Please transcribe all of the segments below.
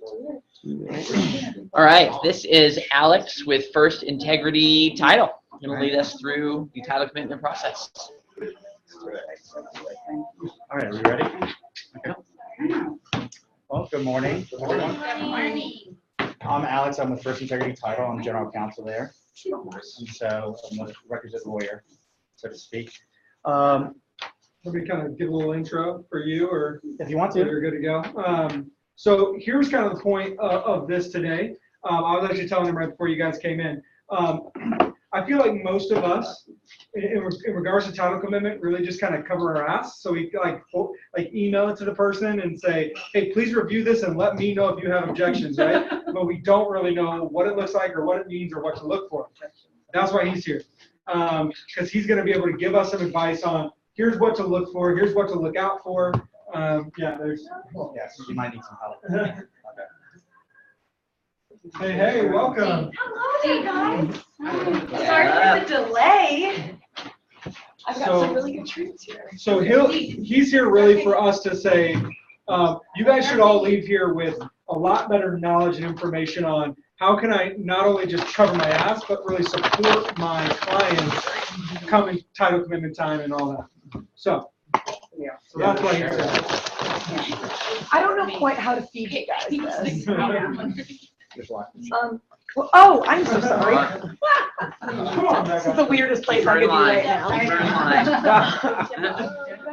All right, this is Alex with First Integrity Title. Going to lead us through the title commitment process. All right, are we ready? Okay. Well, good morning. Good morning. I'm Alex. I'm with First Integrity Title. I'm general counsel there. And so I'm a requisite lawyer, so to speak. Let me kind of give a little intro for you, or If you want so to. you're good to go. So here's kind of the point of this today. I was actually telling them right before you guys came in. I feel like most of us, in regards to title commitment, really just kind of cover our ass. So we like email it to the person and say, hey, please review this and let me know if you have objections, right? But we don't really know what it looks like or what it means or what to look for. That's why he's here, because he's going to be able to give us some advice on here's what to look for, here's what to look out for. Yes, You might need some help. Hey, welcome. Hello, guys. Sorry for the delay. I've got some really good treats here. So he's here really for us to say, you guys should all leave here with a lot better knowledge and information on how can I not only just cover my ass, but really support my clients coming title commitment time and all that. So that's why he's here. I don't know quite how to feed you guys this. Just watch. Oh, I'm so sorry. Come on, This is the weirdest place I could be right now.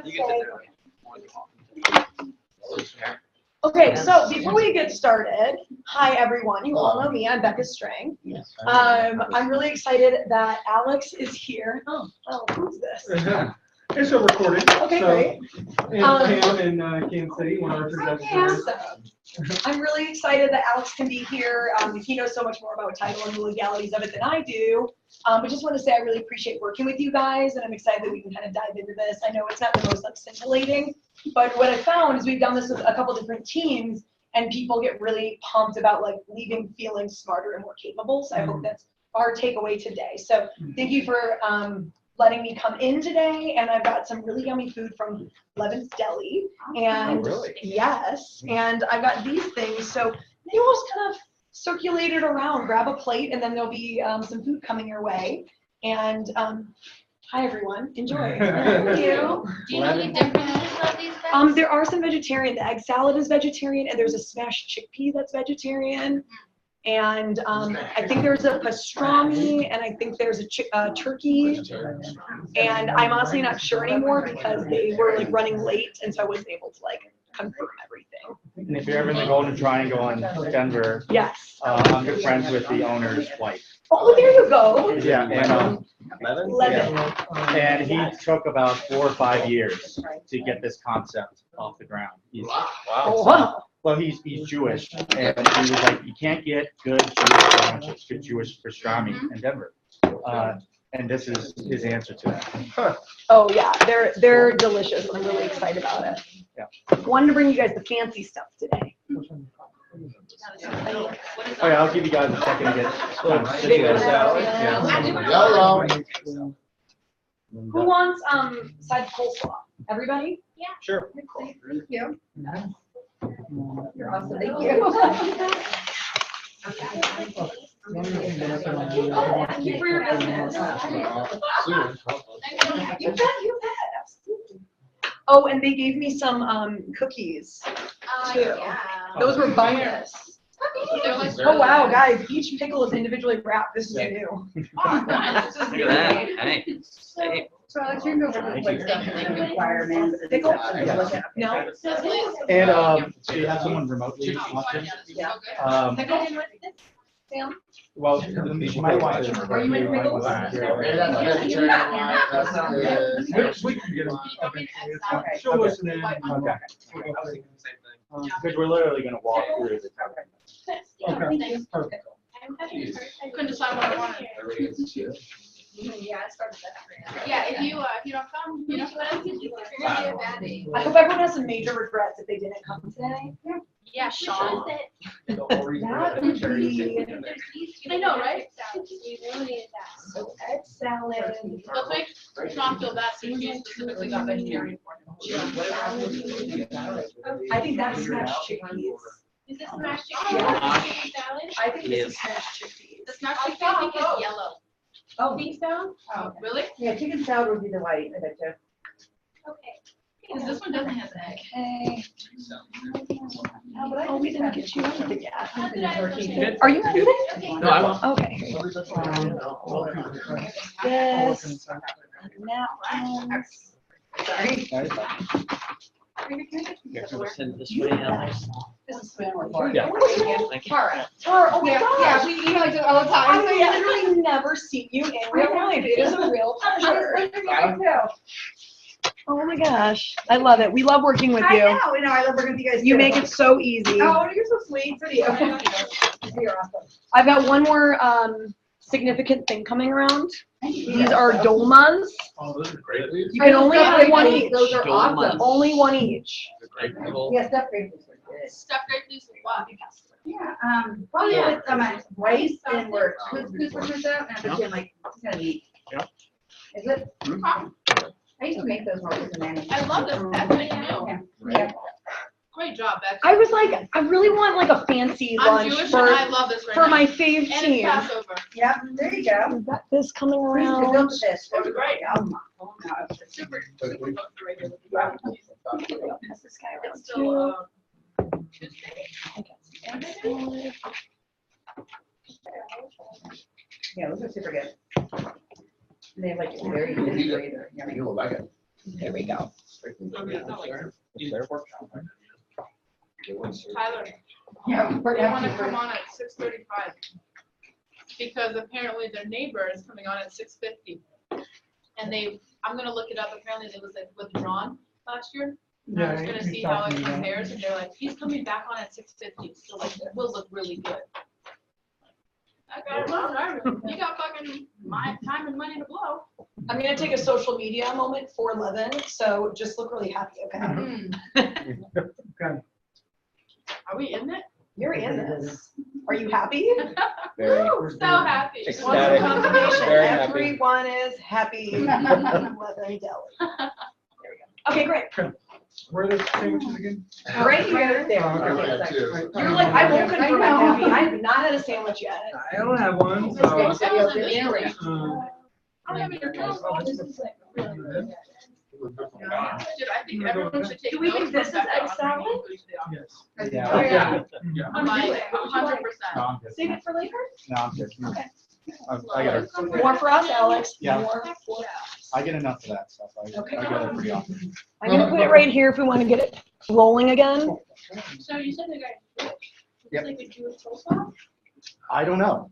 You can sit there. Okay, so before we get started, hi everyone. You all know me. I'm Becca Strang. I'm really excited that Alex is here. Oh, who's this? It's a recording. Okay, so, great. And Pam in Kansas City, one of our projectors. I'm really excited that Alex can be here. He knows so much more about title and the legalities of it than I do. But just want to say I really appreciate working with you guys, and I'm excited that we can kind of dive into this. I know it's not the most scintillating, but what I found is we've done this with a couple different teams, and people get really pumped about like leaving feeling smarter and more capable. So I hope that's our takeaway today. So thank you for letting me come in today, and I've got some really yummy food from Levin's Deli, and yes, and I've got these things, so you all just kind of circulate it around, grab a plate, and then there'll be some food coming your way, and hi everyone, enjoy. Thank you. Do you know the differences of these things? There are some vegetarian. The egg salad is vegetarian, and there's a smashed chickpea that's vegetarian. And I think there's a pastrami, and I think there's a turkey, and I'm honestly not sure anymore because they were like running late, and so I wasn't able to like confirm everything. And if you're ever in the Golden Triangle in Denver, Yes. I'm good friends with the owner's wife. Oh, there you go. Yeah, and Levin. and he took about 4 or 5 years to get this concept off the ground. Oh, wow. Well, he's Jewish, and he was like, you can't get good Jewish sandwiches, good Jewish pastrami in Denver. And this is his answer to that. Oh yeah, they're delicious. I'm really excited about it. Yeah. Wanted to bring you guys the fancy stuff today. Oh yeah, I'll give you guys a second to get Who wants side coleslaw? Everybody? Yeah. Sure. Thank you. You're awesome. Thank you. Thank you for your business. You bet. Absolutely. Oh, and they gave me some cookies too. Yeah. Those were bonus. Oh wow, guys! Each pickle is individually wrapped. This is new. Look at that. Hey. Hey. So Alex, you know what like stuff and requirements. Pickle? Yeah. No. And so you have someone remotely watching? Sam? Well, you might want to. Are you in pickles? We can get them eventually. She'll listen in. Okay. Because we're literally going to walk through this. Okay, perfect. Couldn't decide what I wanted. Yeah, it started that. Yeah, if you don't come, you know what else you do? You're gonna be a baddie. I hope everyone has some major regrets if they didn't come today. Yeah, Sean. That would be I know, right? so egg salad. Let's make Sean feel bad since he specifically got vegetarian for him. I think that's smashed chickpeas. Is this smashed chickpea? Yeah. Chicken salad? I think this Yes. is smashed chickpeas. The smashed chickpea, I think is yellow. Oh, Think so? Oh. Really? yeah, chicken salad would be the white, I bet you. Okay. Because this one doesn't have egg. Okay. Oh, but I Oh, we think didn't that- get you anything yet. How did I look Turkey. at it? Are you eating? Okay. No, I won't. Okay. This, napkins. Sorry. We'll send this way, Alex. This is spam Yeah. report. Tara. Tara, oh my Yeah, gosh. yeah, we email each other all the time. I've literally never seen you in real life. It is a real pleasure. Oh my gosh. I love it. We love working with I you. know, I love working with you guys. You too. make it so easy. Oh, you're so sweet. So do you. You're awesome. I've got one more significant thing coming around. These are dolmas. Oh, those are great. You can only have one each. Those are awesome. Only one each. Yeah, stuffed grapefruits are good. Stuffed grapefruits with what? Yeah, probably with some rice and where couscous or something, and I bet you like, it's gonna be. Yep. Is it? Huh? I used to make those more with the nanny. I love this. That's what I know. Yeah. Great job, Becky. I was like, I really want like a fancy I'm lunch Jewish for and I love this right for now. my fave And it's team. Passover. Yep, there you go. We've got this coming Please do around. build the fish. That was great. Oh, my. Oh, no. Super, super close to regular. Pass this guy around It's still, too. Tuesday. Yeah, those are super good. And they have like very good flavor. Yummy. You'll like it. There we go. Tyler, Yeah, we're they want to happy come for- on at 6:35 because apparently their neighbor is coming on at 6:50. And I'm gonna look it up, apparently it was like withdrawn last year. And I was gonna see how it compares, and they're like, he's coming back on at 6:50, so like, it will look really good. Okay, well, you got fucking my time and money to blow. I'm gonna take a social media moment for 11, so just look really happy, okay? Okay. Are we in it? You're in this. Are you happy? Very. Woo, so happy. What's Ecstatic. the confirmation? Very happy. Everyone is happy. 11 Deli. There we go. Okay, great. Where are the sandwiches again? Right here. There. Oh, okay. Okay, it's too. like- You're like, I won't I confirm know. I'm happy. I have not had a sandwich yet. I don't have one, It's so. good. So you'll do it. I'm having your toast. Dude, I think everyone should take Do we think notes this from is Becca egg on how many salad? foods they offer. Yes. Yeah. Yeah. I'm like, Would you like- 100%. No, I'm good. Save it for later? No, I'm good. Okay. I got it. More for us, Alex. Yeah. More for us. I get enough of that stuff. Okay. I get it pretty often. I'm gonna put it right here if we want to get it rolling again. So you said the guy, Jewish. Yep. It's like a Jewish profile? I don't know.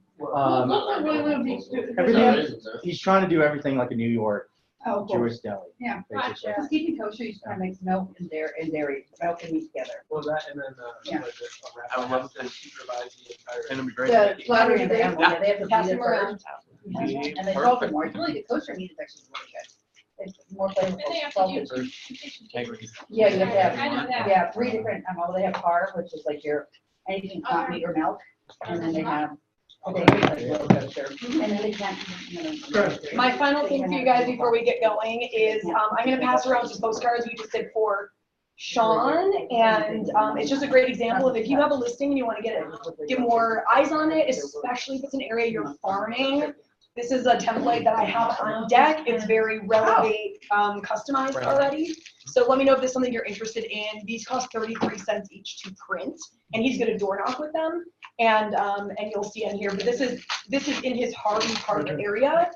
Everything, he's trying to do everything like a New York Oh, cool. Jewish deli. Yeah. Basically. Because keeping kosher, you just kind of mix milk and dairy, milk and meat together. Well, that and then, Yeah. I would love to supervise the entire. And it'd be great. The slaughtering of the animal, yeah, they have to Pass beat it them around. first. And they salt it more. It's really good. Kosher meat is actually really good. It's more And they flavorful. have to Salted. do two. Integrity. Yeah, you have to I know have, that. yeah, 3 different, they have par, which is like your, anything not meat or milk. And then they have, they have like real kosher. And then they can't, My final thing for you guys before we get going is, I'm gonna pass around some postcards we just did for Sean, and, it's just a great example of if you have a listing and you wanna get more eyes on it, especially if it's an area you're farming. This is a template that I have on deck. It's very Relevate, customized already. So let me know if there's something you're interested in. These cost 33 cents each to print, and he's gonna door knock with them. And you'll see in here, but this is in his Harvey Park area.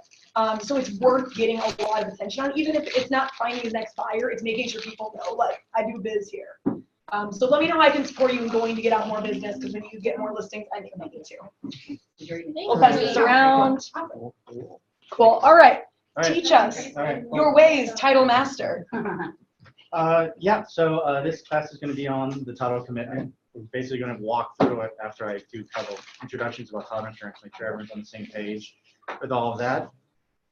So it's worth getting a lot of attention on, even if it's not finding his next buyer, it's making sure people know, like, I do biz here. So let me know how I can support you in going to get out more business, because when you get more listings, I think I need to. We'll pass this around. Cool, all right, All right. teach us All right. your ways, title master. Yeah, so this class is going to be on the title commitment. We're basically going to walk through it after I do a couple introductions about title insurance, make sure everyone's on the same page with all of that.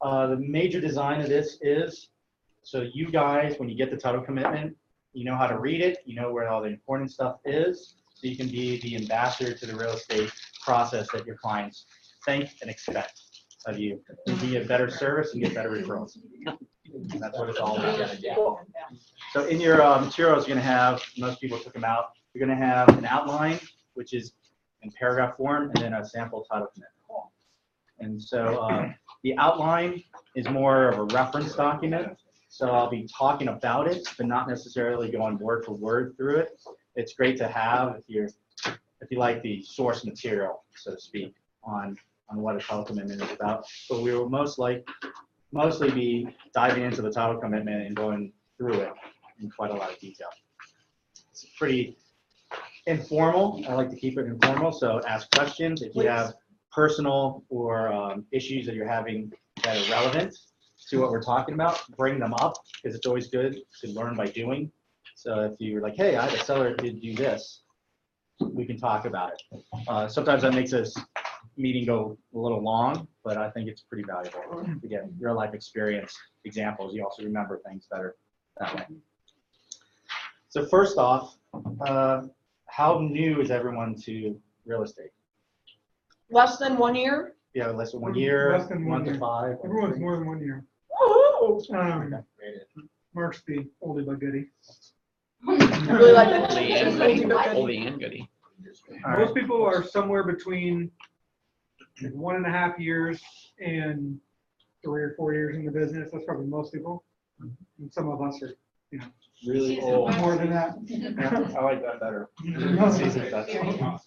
The major design of this is, so you guys, when you get the title commitment, you know how to read it, you know where all the important stuff is, so you can be the ambassador to the real estate process that your clients think and expect of you. To be a better service and get better referrals. And that's what it's all about. So in your materials, you're going to have, most people took them out, you're going to have an outline, which is in paragraph form, and then a sample title commitment. And so the outline is more of a reference document. So I'll be talking about it, but not necessarily going word for word through it. It's great to have if you like the source material, so to speak, on what a title commitment is about. But we will mostly be diving into the title commitment and going through it in quite a lot of detail. It's pretty informal. I like to keep it informal, so ask questions. If you have personal or issues that you're having that are relevant to what we're talking about, bring them up, because it's always good to learn by doing. So if you're like, hey, I had a seller who did do this, we can talk about it. Sometimes that makes this meeting go a little long, but I think it's pretty valuable to get real life experience examples. You also remember things better that way. So first off, how new is everyone to real estate? Less than 1 year? Yeah, less than 1 year, Less than 1 1 to year. 5. Everyone's more than 1 year. Woo-hoo! Um, Mark's the oldie but goodie. I really like that. Oldie and goodie. Oldie and goodie. All right. Most people are somewhere between 1.5 years and 3 or 4 years in the business. That's probably most people. And some of us are Really old. more than that. Yeah, I like that better. Seasoned veteran.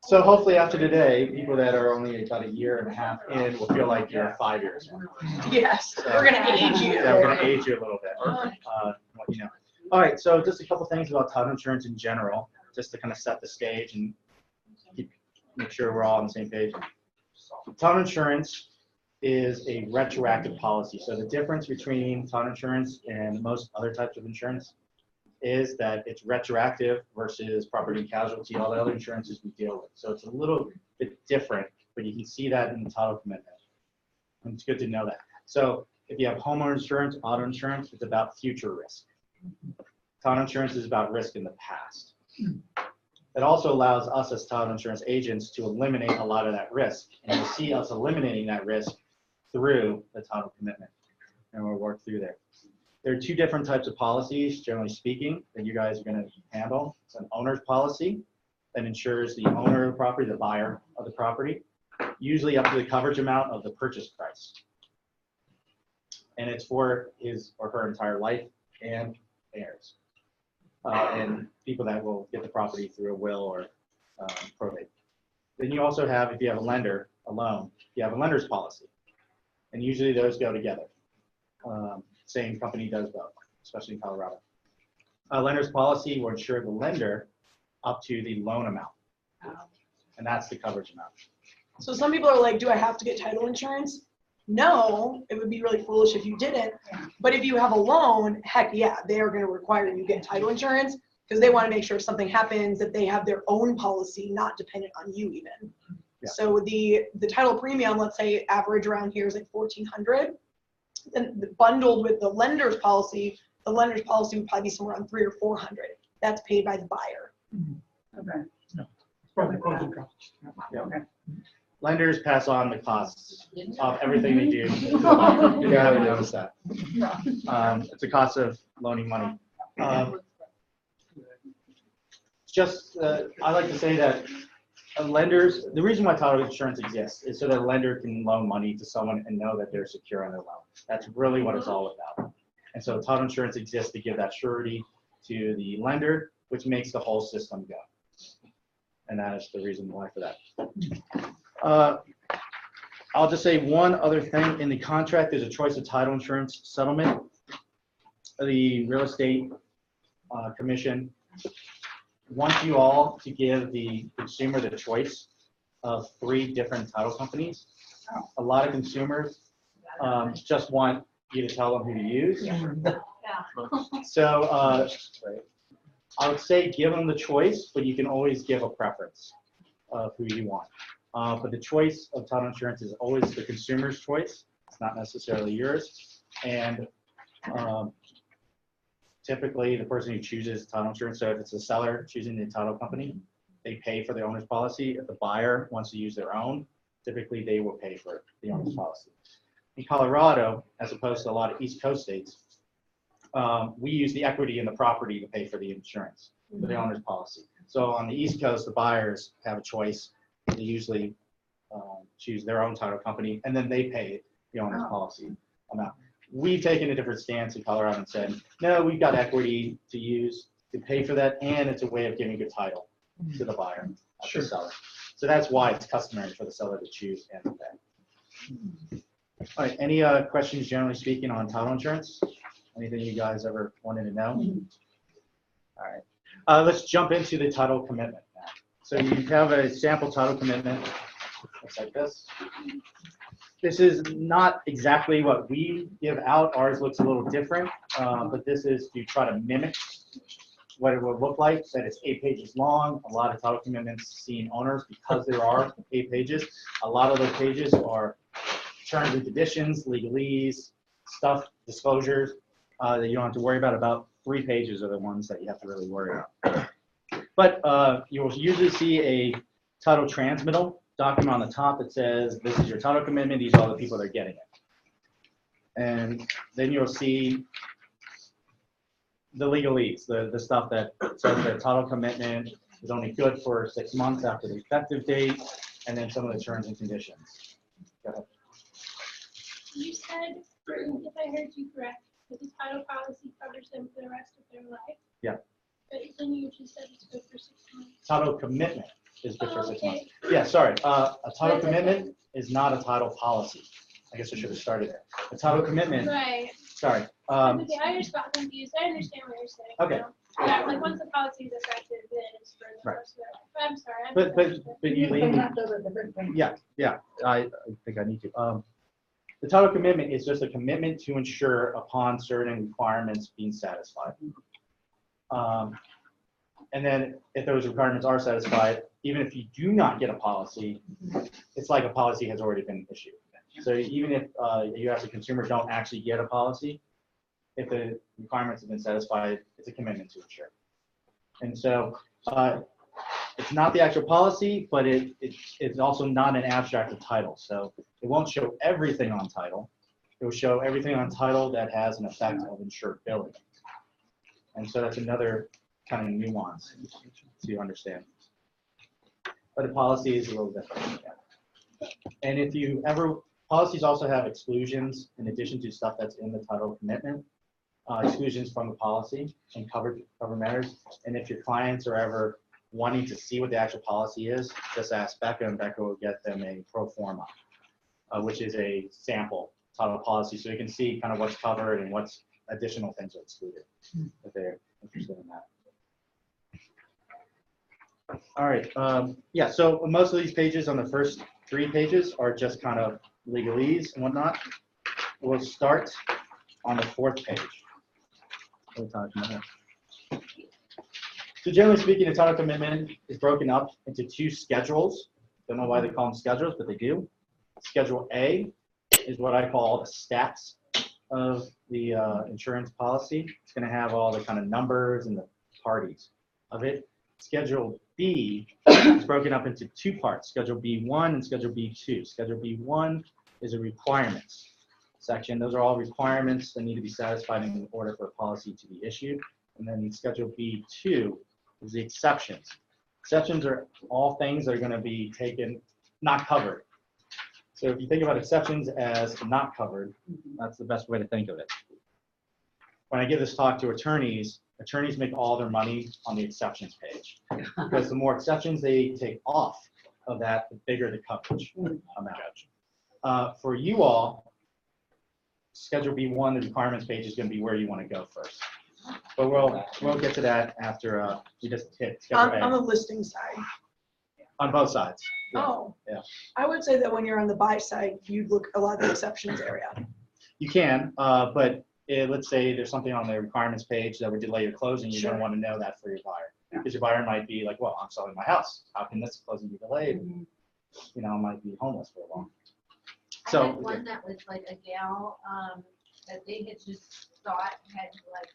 So hopefully after today, people that are only about 1.5 years in will feel like you're 5 years in. Yes, we're gonna age you. Yeah, we're gonna age you a little bit. Let you know. All right, so just a couple things about title insurance in general, just to kind of set the stage and make sure we're all on the same page. Title insurance is a retroactive policy. So the difference between title insurance and most other types of insurance is that it's retroactive versus property and casualty, all the other insurances we deal with. So it's a little bit different, but you can see that in the title commitment. And it's good to know that. So if you have homeowner insurance, auto insurance, it's about future risk. Title insurance is about risk in the past. It also allows us as title insurance agents to eliminate a lot of that risk. And you'll see us eliminating that risk through the title commitment. And we'll work through there. There are 2 different types of policies, generally speaking, that you guys are going to handle. It's an owner's policy that insures the owner of the property, the buyer of the property, usually up to the coverage amount of the purchase price. And it's for his or her entire life and heirs. And people that will get the property through a will or probate. Then you also have, if you have a lender, a loan, you have a lender's policy. And usually those go together. Same company does both, especially in Colorado. A lender's policy will insure the lender up to the loan amount. And that's the coverage amount. So some people are like, do I have to get title insurance? No, it would be really foolish if you didn't. But if you have a loan, heck yeah, they are going to require you get title insurance because they want to make sure if something happens that they have their own policy, not dependent on you even. Yeah. So the title premium, let's say average around here is like $1,400. Then bundled with the lender's policy would probably be somewhere around $300 or $400. That's paid by the buyer. Okay. It's probably closing costs. Yeah. Okay. Lenders pass on the costs of everything they do. You haven't noticed that. It's a cost of loaning money. I like to say that lenders, the reason why title insurance exists is so that a lender can loan money to someone and know that they're secure on their loan. That's really what it's all about. And so title insurance exists to give that surety to the lender, which makes the whole system go. And that is the reason why for that. I'll just say one other thing. In the contract, there's a choice of title insurance settlement. The real estate commission wants you all to give the consumer the choice of 3 different title companies. A lot of consumers just want you to tell them who to use. So I would say give them the choice, but you can always give a preference of who you want. But the choice of title insurance is always the consumer's choice. It's not necessarily yours. And typically the person who chooses title insurance, so if it's a seller choosing the title company, they pay for the owner's policy. If the buyer wants to use their own, typically they will pay for the owner's policy. In Colorado, as opposed to a lot of East Coast states, we use the equity in the property to pay for the insurance, for the owner's policy. So on the East Coast, the buyers have a choice. They usually choose their own title company, and then they pay the owner's policy amount. We've taken a different stance in Colorado and said, no, we've got equity to use to pay for that, and it's a way of giving good title to the buyer, not the seller. So that's why it's customary for the seller to choose and to pay. All right, any questions generally speaking on title insurance? Anything you guys ever wanted to know? All right, let's jump into the title commitment now. So you have a sample title commitment. Looks like this. This is not exactly what we give out. Ours looks a little different, but this is to try to mimic what it would look like. That it's 8 pages long. A lot of title commitments seeing owners, because there are 8 pages, a lot of those pages are terms and conditions, legalese, stuff, disclosures that you don't have to worry about. About 3 pages are the ones that you have to really worry about. But you'll usually see a title transmittal document on the top that says, this is your title commitment, these are all the people that are getting it. And then you'll see the legalese, the stuff that says that title commitment is only good for 6 months after the effective date, and then some of the terms and conditions. Go ahead. You said, if I heard you correct, that the title policy covers them for the rest of their life. Yeah. But then you just said it's good for 6 months. Title commitment is good for 6 Okay. months. Yeah, sorry, a title commitment is not a title policy. I guess I should have started there. A title commitment, Right. sorry. Okay, I just got confused. I understand what you're saying. Okay. now. Yeah, like once the policy is effective, then it's for the Right. rest of their life. But I'm sorry. I But misunderstood. you leave me. Those are different things. Yeah, I think I need to. The title commitment is just a commitment to ensure upon certain requirements being satisfied. And then if those requirements are satisfied, even if you do not get a policy, it's like a policy has already been issued. So even if you as a consumer don't actually get a policy, if the requirements have been satisfied, it's a commitment to insure. And so it's not the actual policy, but it's also not an abstract of title. So it won't show everything on title. It will show everything on title that has an effect of insurability. And so that's another kind of nuance to understand. But a policy is a little different. And if you ever, policies also have exclusions in addition to stuff that's in the title commitment, exclusions from the policy and cover matters. And if your clients are ever wanting to see what the actual policy is, just ask Becca, and Becca will get them a pro forma, which is a sample title policy, so you can see kind of what's covered and what's additional things are excluded if they're interested in that. All right, yeah, so most of these pages on the first 3 pages are just kind of legalese and whatnot. We'll start on the 4th page. So generally speaking, the title commitment is broken up into 2 schedules. Don't know why they call them schedules, but they do. Schedule A is what I call the stats of the insurance policy. It's going to have all the kind of numbers and the parties of it. Schedule B is broken up into 2 parts, Schedule B1 and Schedule B2. Schedule B1 is a requirements section. Those are all requirements that need to be satisfied in order for a policy to be issued. And then Schedule B2 is the exceptions. Exceptions are all things that are going to be taken, not covered. So if you think about exceptions as not covered, that's the best way to think of it. When I give this talk to attorneys, attorneys make all their money on the exceptions page. Because the more exceptions they take off of that, the bigger the coverage amount. For you all, Schedule B1, the requirements page is going to be where you want to go first. But we'll get to that after we just hit Schedule On A. the listing side. On both sides. Yeah. Oh. Yeah. I would say that when you're on the buy side, you'd look a lot of the exceptions area. You can, but let's say there's something on the requirements page that would delay your closing. You're going to want to know that for your buyer. Because your buyer might be like, well, I'm selling my house. How can this closing be delayed? You know, I might be homeless for a long. I had one that was like a gal that they had just thought had like,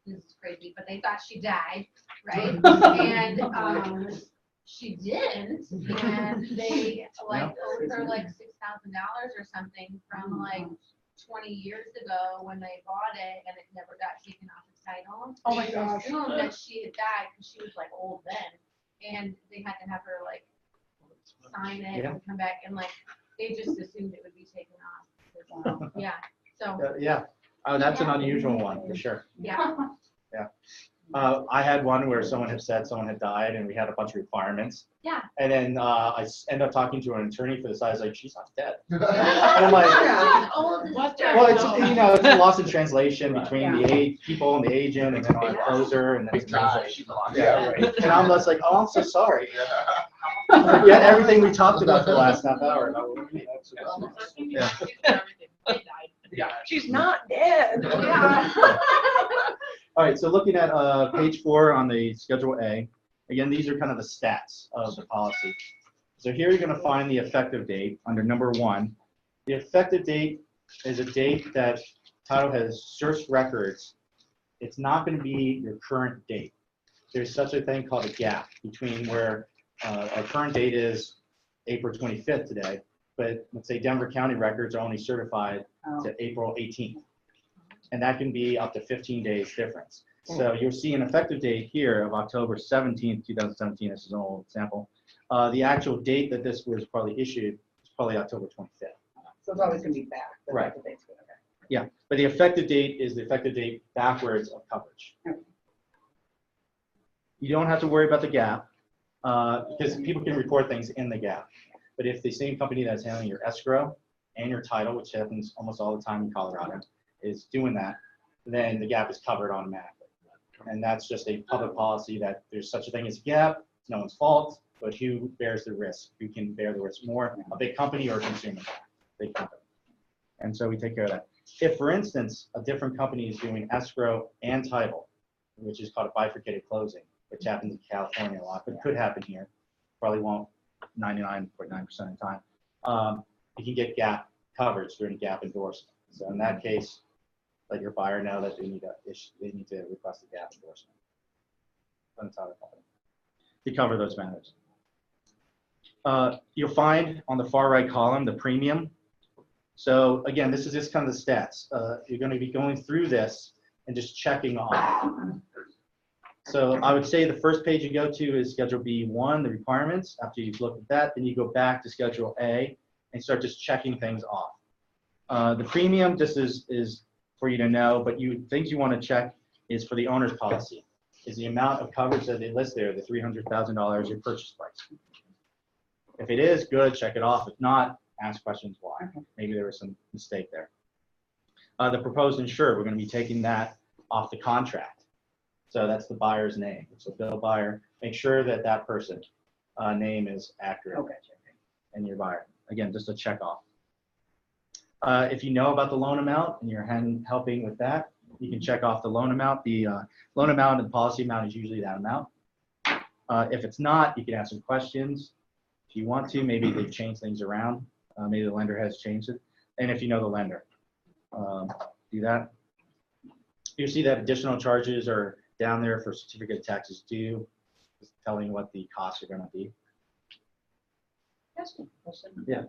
this is crazy, but they thought she died, right? And she didn't, and they like owed her like $6,000 or something from like 20 years ago when they bought it, and it never got taken off the title. Oh my They gosh. assumed that she had died because she was like old then. and they had to have her like sign it Yeah. and come back, and like, they just assumed it would be taken off. Yeah, so, Yeah. Oh, that's an unusual one, for sure. yeah. I had one where someone had said someone had died and we had a bunch of requirements. Yeah. And then ended up talking to an attorney for the side. I was like, she's not dead. And I'm like, What the well, it's, hell? it's a loss in translation between the people and the agent and then our closer and then it's translation. Yeah, right. And I'm just like, oh, I'm so sorry. Yet everything we talked about for the last half hour. Yeah. Yeah. She's not dead. Yeah. All right, so looking at page 4 on the Schedule A, again, these are kind of the stats of the policy. So here you're going to find the effective date under number 1. The effective date is a date that title has searched records. It's not going to be your current date. There's such a thing called a gap between where our current date is April 25th today, but let's say Denver County records are only certified to April 18th. And that can be up to 15 days difference. So you'll see an effective date here of October 17th, 2017. This is an old sample. The actual date that this was probably issued is probably October 25th. So it's always gonna be back. the Right. effective date's good, okay. Yeah, but the effective date is the effective date backwards of coverage. Okay. You don't have to worry about the gap because people can record things in the gap. But if the same company that's handling your escrow and your title, which happens almost all the time in Colorado, is doing that, then the gap is covered automatically. And that's just a public policy that there's such a thing as a gap, it's no one's fault, but who bears the risk? Who can bear the risk more, a big company or a consumer? Big company. And so we take care of that. If, for instance, a different company is doing escrow and title, which is called a bifurcated closing, which happens in California a lot, but could happen here, probably won't 99.9% of the time, you can get gap coverage during gap endorsement. So in that case, let your buyer know that they need to request a gap endorsement from the title company to cover those matters. You'll find on the far right column the premium. So again, this is just kind of the stats. You're going to be going through this and just checking off. So I would say the first page you go to is Schedule B1, the requirements. After you've looked at that, then you go back to Schedule A and start just checking things off. The premium, this is for you to know, but things you want to check is for the owner's policy. Is the amount of coverage that they list there, the $300,000 your purchase price? If it is, good, check it off. If not, ask questions why. Maybe there was some mistake there. The proposed insured, we're going to be taking that off the contract. So that's the buyer's name. So bill buyer, make sure that that person name is accurate. Okay. And your buyer. Again, just a check off. If you know about the loan amount and you're helping with that, you can check off the loan amount. The loan amount and the policy amount is usually that amount. If it's not, you can ask some questions. If you want to, maybe they've changed things around. Maybe the lender has changed it. And if you know the lender, do that. You see that additional charges are down there for certificate of taxes due, just telling what the costs are going to be. That's a question. Yeah.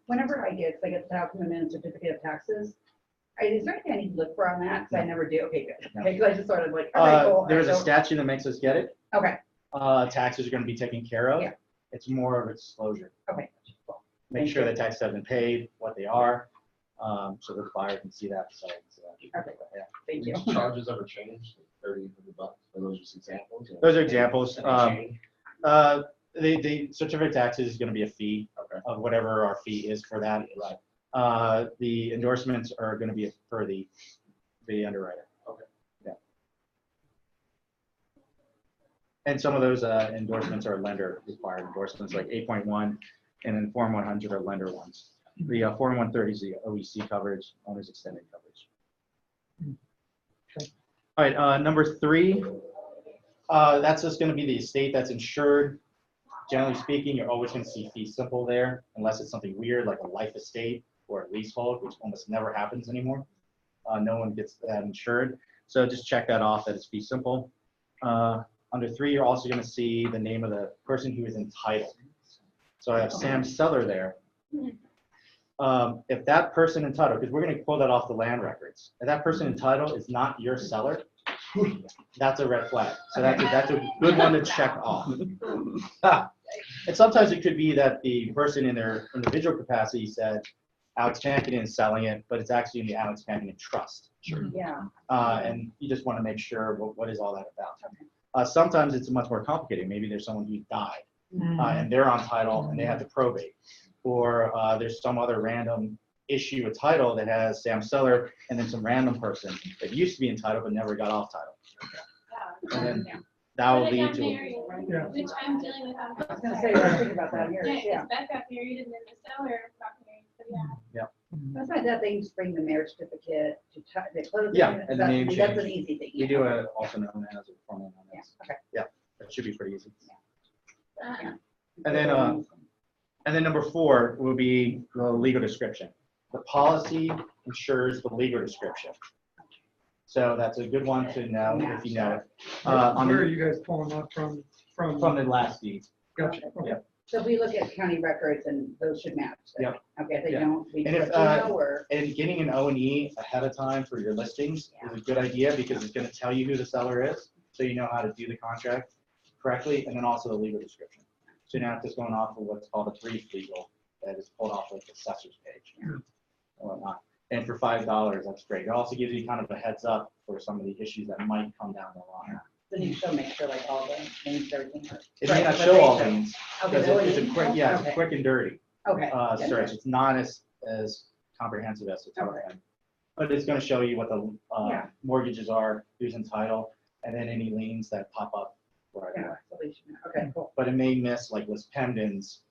Whenever I get the title commitment and certificate of taxes, is there anything I need to look for on that? Because I never do. Okay, good. No. Okay, because I just sort of like, okay, cool. There's a So- statute that makes us get it. Okay, Taxes are going to be taken care of. Yeah. It's more of a disclosure. okay, cool. Make sure that taxes have been paid, what they are, so the buyer can see that. So, Okay. yeah. Thank you. These charges ever changed, $30 bucks, are those just examples? Those are examples. Have they changed? The certificate of taxes is going to be a fee Okay. of whatever our fee is for that. Right. The endorsements are going to be per the underwriter. Okay. Yeah. And some of those endorsements are lender required endorsements, like 8.1 and then Form 100 are lender ones. The Form 130 is the OEC coverage, owner's extended coverage. All right, number 3, that's just going to be the estate that's insured. Generally speaking, you're always going to see fee simple there, unless it's something weird like a life estate or a leasehold, which almost never happens anymore. No one gets that insured. So just check that off that it's fee simple. Under 3, you're also going to see the name of the person who is entitled. So I have Sam Seller there. If that person entitled, because we're going to pull that off the land records, if that person entitled is not your seller, that's a red flag. So that's a good one to check off. And sometimes it could be that the person in their individual capacity said, Alex Pankinen is selling it, but it's actually in the Alex Pankinen Trust. Yeah. And you just want to make sure what is all that about. Sometimes it's much more complicated. Maybe there's someone who died and they're on title and they have to probate. Or there's some other random issue with title that has Sam Seller and then some random person that used to be entitled but never got off title. And then that will But I lead got to. married, Yeah. which I'm dealing with. I was gonna say, I was thinking about that here, Yeah, yeah. because Beth got married and then the seller got married, so yeah. That's why that they just bring the marriage certificate to the closing. Yeah, and the name That's an change. easy thing. We do a also known as a formal known Yeah, as. okay. Yeah, that should be pretty easy. Uh, And then number 4 will be the legal description. The policy ensures the legal description. So that's a good one to know if you know it. On Where are the, you guys pulling that from? from the last deed. Gotcha. Yeah. So if we look at county records and those should match. then. Okay, if they Yeah. don't, we And if, just let you know, or, And getting an O&E ahead of time for your listings is a good idea because it's going to tell you who the seller is, so you know how to do the contract correctly, and then also the legal description. So you're not just going off of what's called a brief legal that is pulled off like the assessor's page and whatnot. And for $5, that's great. It also gives you kind of a heads up for some of the issues that might come down the line. then you still make sure like all the names, everything. are- It may not Right, show all but they things show- Okay, because the it's a OE? quick, yeah, it's Okay. quick and dirty Okay. search. It's not as comprehensive as the total Okay. thing. But it's gonna show you what the Yeah. mortgages are, who's entitled, and then any liens that pop up right away. Yeah, at least you know. Okay, cool. But it may miss like list pendants,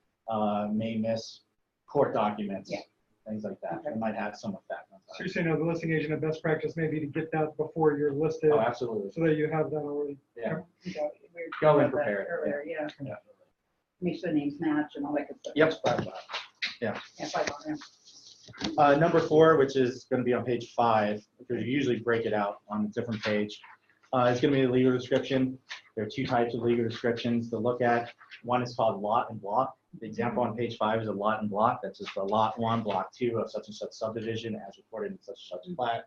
may miss court documents, Yeah. things like that. Okay. It might have some effect on So you're that. saying, the listing agent of best practice may be to get that before you're listed, Oh, absolutely. so that you have that already. Yeah. We were Go talking and about that prepare it, Earlier, yeah. Yeah. Make sure the names match and all that good stuff. Yep. Yeah, $5, yeah. Number 4, which is gonna be on page 5, because you usually break it out on a different page. It's gonna be the legal description. There are 2 types of legal descriptions to look at. One is called lot and block. The example on page 5 is a lot and block. That's just the lot 1, block 2 of such and such subdivision as recorded in such and such plat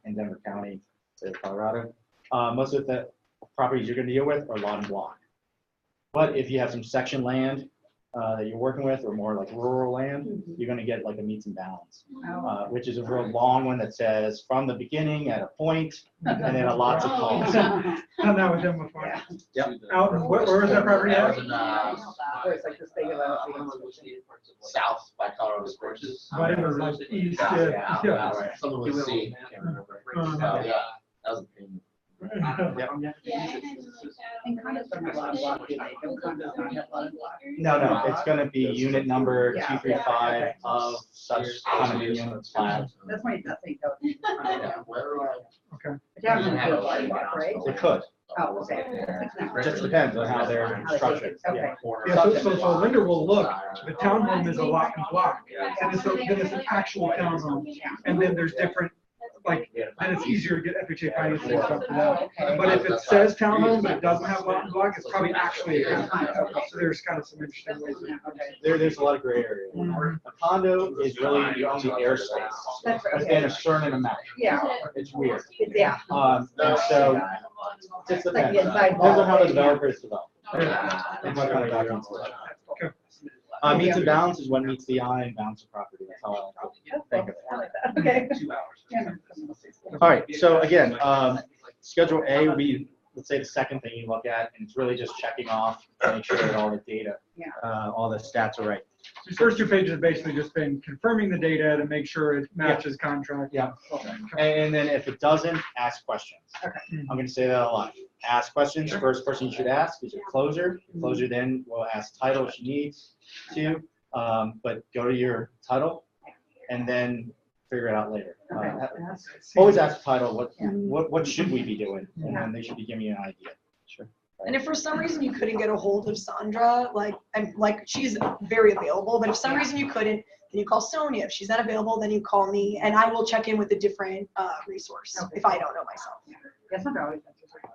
in Denver County, state of Colorado. Most of the properties you're gonna deal with are lot and block. But if you have some section land that you're working with, or more like rural land, you're gonna get like a meets and bounds, Oh. which is a real long one that says from the beginning at a point, and then a lots of calls. Done that with him before. Yeah. Yep. Out, where was that property at? Where it's like this big of a. South by Colorado Springs. But it was like east, Yeah, yeah. right. Something with C. Can't remember. Uh-huh. Yeah, that was a pain. Yeah, I had to like that. And condos don't have a lot of block, do they? Don't condos don't have a lot of block? No, it's gonna be unit number Yeah. 235 of such condominium plat. That's why I think that was. Yeah, where do I? Okay. But you have to do a lot of block, right? It could, Oh, okay. it just depends on how they're structured. Okay. Yeah, so a lender will look, the townhome is a lot and block, and then it's an actual townhome, and then there's different, like, then it's easier to get FHA financing and stuff for that. Okay. But if it says townhome, but it doesn't have lot and block, it's probably actually a townhome. So there's kind of some interesting ways. There's a lot of gray area. A condo is really, you own the airspace That's right, within a okay. certain amount. Yeah, It's weird. yeah. And so, it just It's like depends. the inside Depends on how the wall. developers develop. Yeah. And what kind of documents. Okay. Meets and bounds is what meets the eye and bounds the property. That's how I like to think of it. I like that. Okay. Yeah. All right, so again, Schedule A would be, let's say, the second thing you look at, and it's really just checking off to make sure that all the data, Yeah. all the stats are right. These first 2 pages have basically just been confirming the data to make sure it matches contract. Yeah. And then if it doesn't, ask questions. Okay. I'm gonna say that a lot. Ask questions. The first person you should ask is your closer. The closer then will ask title if she needs to, but go to your title and then figure it out later. Okay. Always ask title, what should we be doing? And then they should be giving you an idea. Sure. And if for some reason you couldn't get a hold of Sandra, like she's very available, but if for some reason you couldn't, then you call Sonia. If she's not available, then you call me, and I will check in with a different resource if I don't know myself. Yes, I'm always.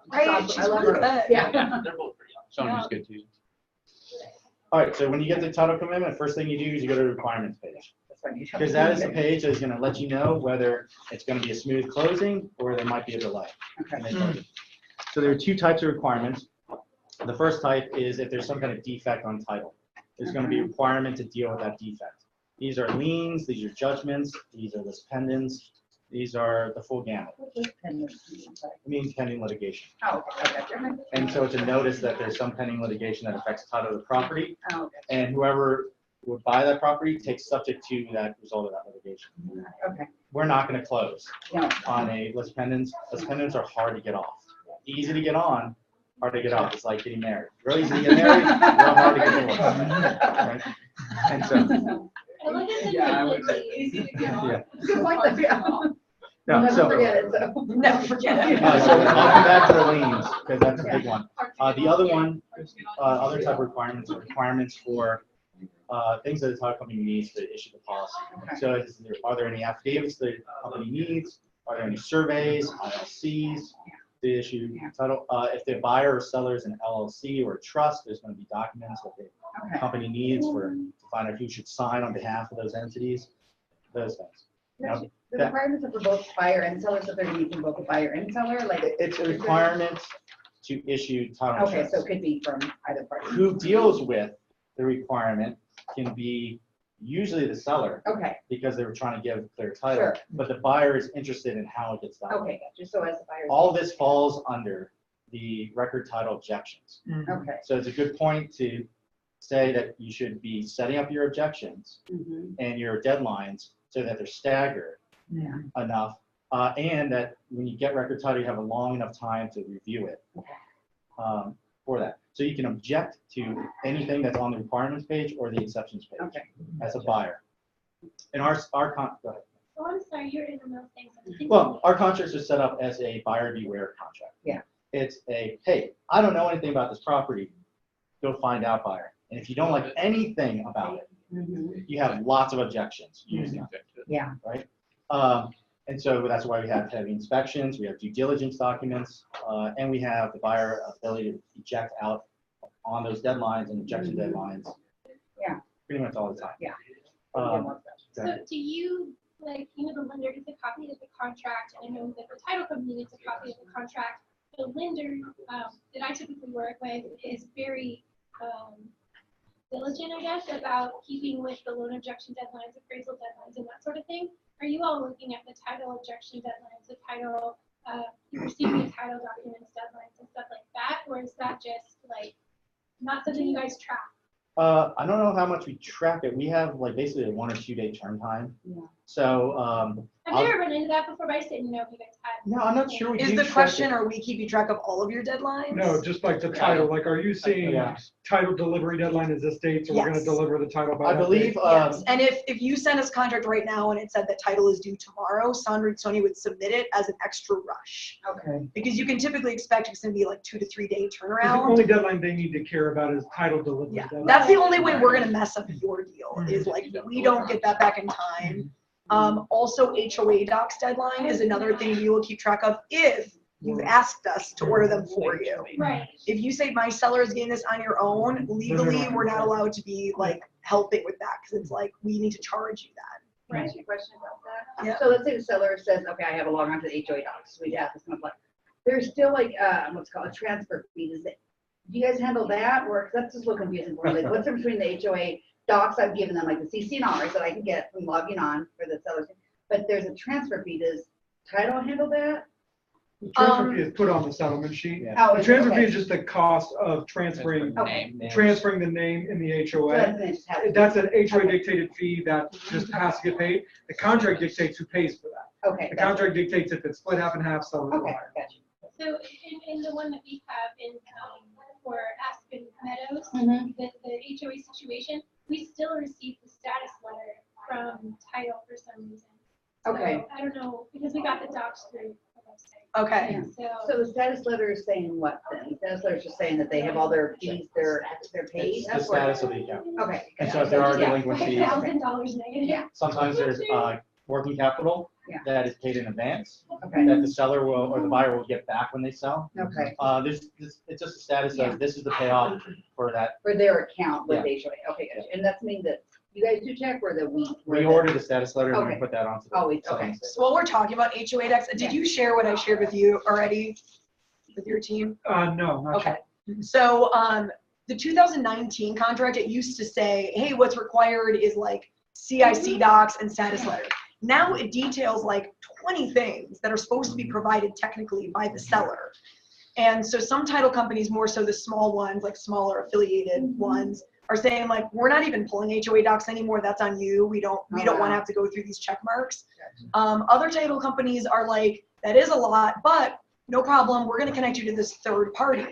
Right? She's I love really her. good. Yeah. They're both pretty young. Sonia's good too. All right, so when you get the title commitment, first thing you do is you go to the requirements page. when you. Because that is the page that's gonna let you know whether it's gonna be a smooth closing or there might be a delay. Okay. So there are two types of requirements. The first type is if there's some kind of defect on title. There's gonna be a requirement to deal with that defect. These are liens, these are judgments, these are lis pendens, these are the full gamut. It means pending litigation. Oh, okay. And so it's a notice that there's some pending litigation that affects title of the property, Oh, okay. and whoever would buy that property takes subject to that result of that litigation. Okay. We're not gonna close No. on a lis pendens. Lis pendens are hard to get off. Easy to get on, hard to get off. It's like getting married. Real easy to get married, real hard to get divorced. Right? And so, I look at the Yeah, I would really say- easy to get on. yeah. Good point, yeah. No, Never so, forget it, so. Never forget it. so I'll come back to the liens, because that's a big one. The other one, other type of requirements are requirements for things that the title company needs to issue the policy. So are there any affidavits the company needs? Are there any surveys, ILCs to issue title? If the buyer or seller is an LLC or a trust, there's going to be documents that the Okay. company needs to find out who should sign on behalf of those entities, those things. Now, The requirements are for both buyer and seller, so they're gonna be from both the buyer and seller, like. it's a requirement to issue title Okay, insurance. so it could be from either party. Who deals with the requirement can be usually the seller, Okay, because they were trying to give clear title, Sure. but the buyer is interested in how it gets done. okay, gotcha, so as the buyer. All this falls under the record title objections. Okay. So it's a good point to say that you should be setting up your objections Mhm. and your deadlines so that they're staggered Yeah. enough, and that when you get record title, you have a long enough time to review it for that. So you can object to anything that's on the requirements page or the exceptions page Okay. as a buyer. And go ahead. Oh, I'm sorry, you're in the middle of saying something. Well, our contracts are set up as a buyer beware contract. Yeah. It's a, hey, I don't know anything about this property, go find out, buyer. And if you don't like anything about it, Mhm. you have lots of objections usually, Yeah. right? And so that's why we have heavy inspections, we have due diligence documents, and we have the buyer ability to eject out on those deadlines and objection deadlines. Yeah. Pretty much all the time. Yeah. So do you, like, the lender gets a copy of the contract, and I know that the title company gets a copy of the contract. The lender that I typically work with is very diligent, I guess, about keeping with the loan objection deadlines, appraisal deadlines, and that sort of thing. Are you all looking at the title objection deadlines, the title, receiving the title documents deadlines and stuff like that? Or is that just like not something you guys track? I don't know how much we track it. We have like basically a 1 or 2 day turn time. Yeah. So, I've I'll- never run into that before, but I just didn't know if you guys had. no, I'm not sure we do. Is the track question, it. are we keeping track of all of your deadlines? No, just like the title, like, are you seeing Yeah. title delivery deadline is this date, so we're gonna Yes. deliver the title by I that believe, date? Yes, and if you sent us a contract right now and it said that title is due tomorrow, Sandra and Sonia would submit it as an extra rush. Okay. Because you can typically expect it's gonna be like 2 to 3 day 'Cause the turnaround. only deadline they need to care about is title delivery Yeah, deadline. that's the only way we're gonna mess up your deal, is like, we don't get that back in time. Also, HOA docs deadline is another thing we will keep track of if you've asked us to order them for you. Right. If you say my seller is getting this on your own, legally, we're not allowed to be like helping with that, because it's like, we need to charge you that. Can I ask you a question about that? Yeah. So let's say the seller says, okay, I have a log on to the HOA docs, we have this kind of like, there's still like, what's called a transfer fee, do you guys handle that, or, 'cause that's just a little confusing for me, like, what's in between the HOA docs I've given them, like the CC&Rs that I can get from logging on for the sellers, but there's a transfer fee, does title handle that? The transfer fee is put on the settlement sheet. Yeah. Oh, The is it? transfer fee Okay. is just the cost of transferring, Okay. transferring the name in the So HOA. that's an extra- That's an HOA dictated fee that just has to get paid. The contract dictates who pays for that. Okay. The contract dictates if it's split half and half, seller or Okay, buyer. gotcha. So in the one that we have in, for Aspen Meadows, Mhm. the HOA situation, we still receive the status letter from title for some reason. So, Okay. I don't know, because we got the docs through the website. Okay. So the status letter is saying what then? The status letter is just saying that they have all their fees, they're paid? It's the status of the account. Okay. And so if there are Yeah, delinquencies, $1,000 negative. Yeah. sometimes there's working capital Yeah. that is paid in advance, Okay, that the seller will, or the buyer will get back when they sell. okay. It's just a status Yeah. of, this is the payoff for that. For their account with HOA. Okay, gotcha. And that's mean that You guys do check where the week? We ordered the status letter and we Okay. put that onto the. Oh, it's- selling okay. site. So while we're talking about HOA decks, did you share what I shared with you already with your team? No, not Okay. yet. So, the 2019 contract, it used to say, hey, what's required is like CIC docs and status letter. Now it details like 20 things that are supposed to be provided technically by the seller. And so some title companies, more so the small ones, like smaller affiliated ones, are saying like, we're not even pulling HOA docs anymore. That's on you. We don't want to have to go through these check marks. Other title companies are like, that is a lot, but no problem. We're going to connect you to this third party.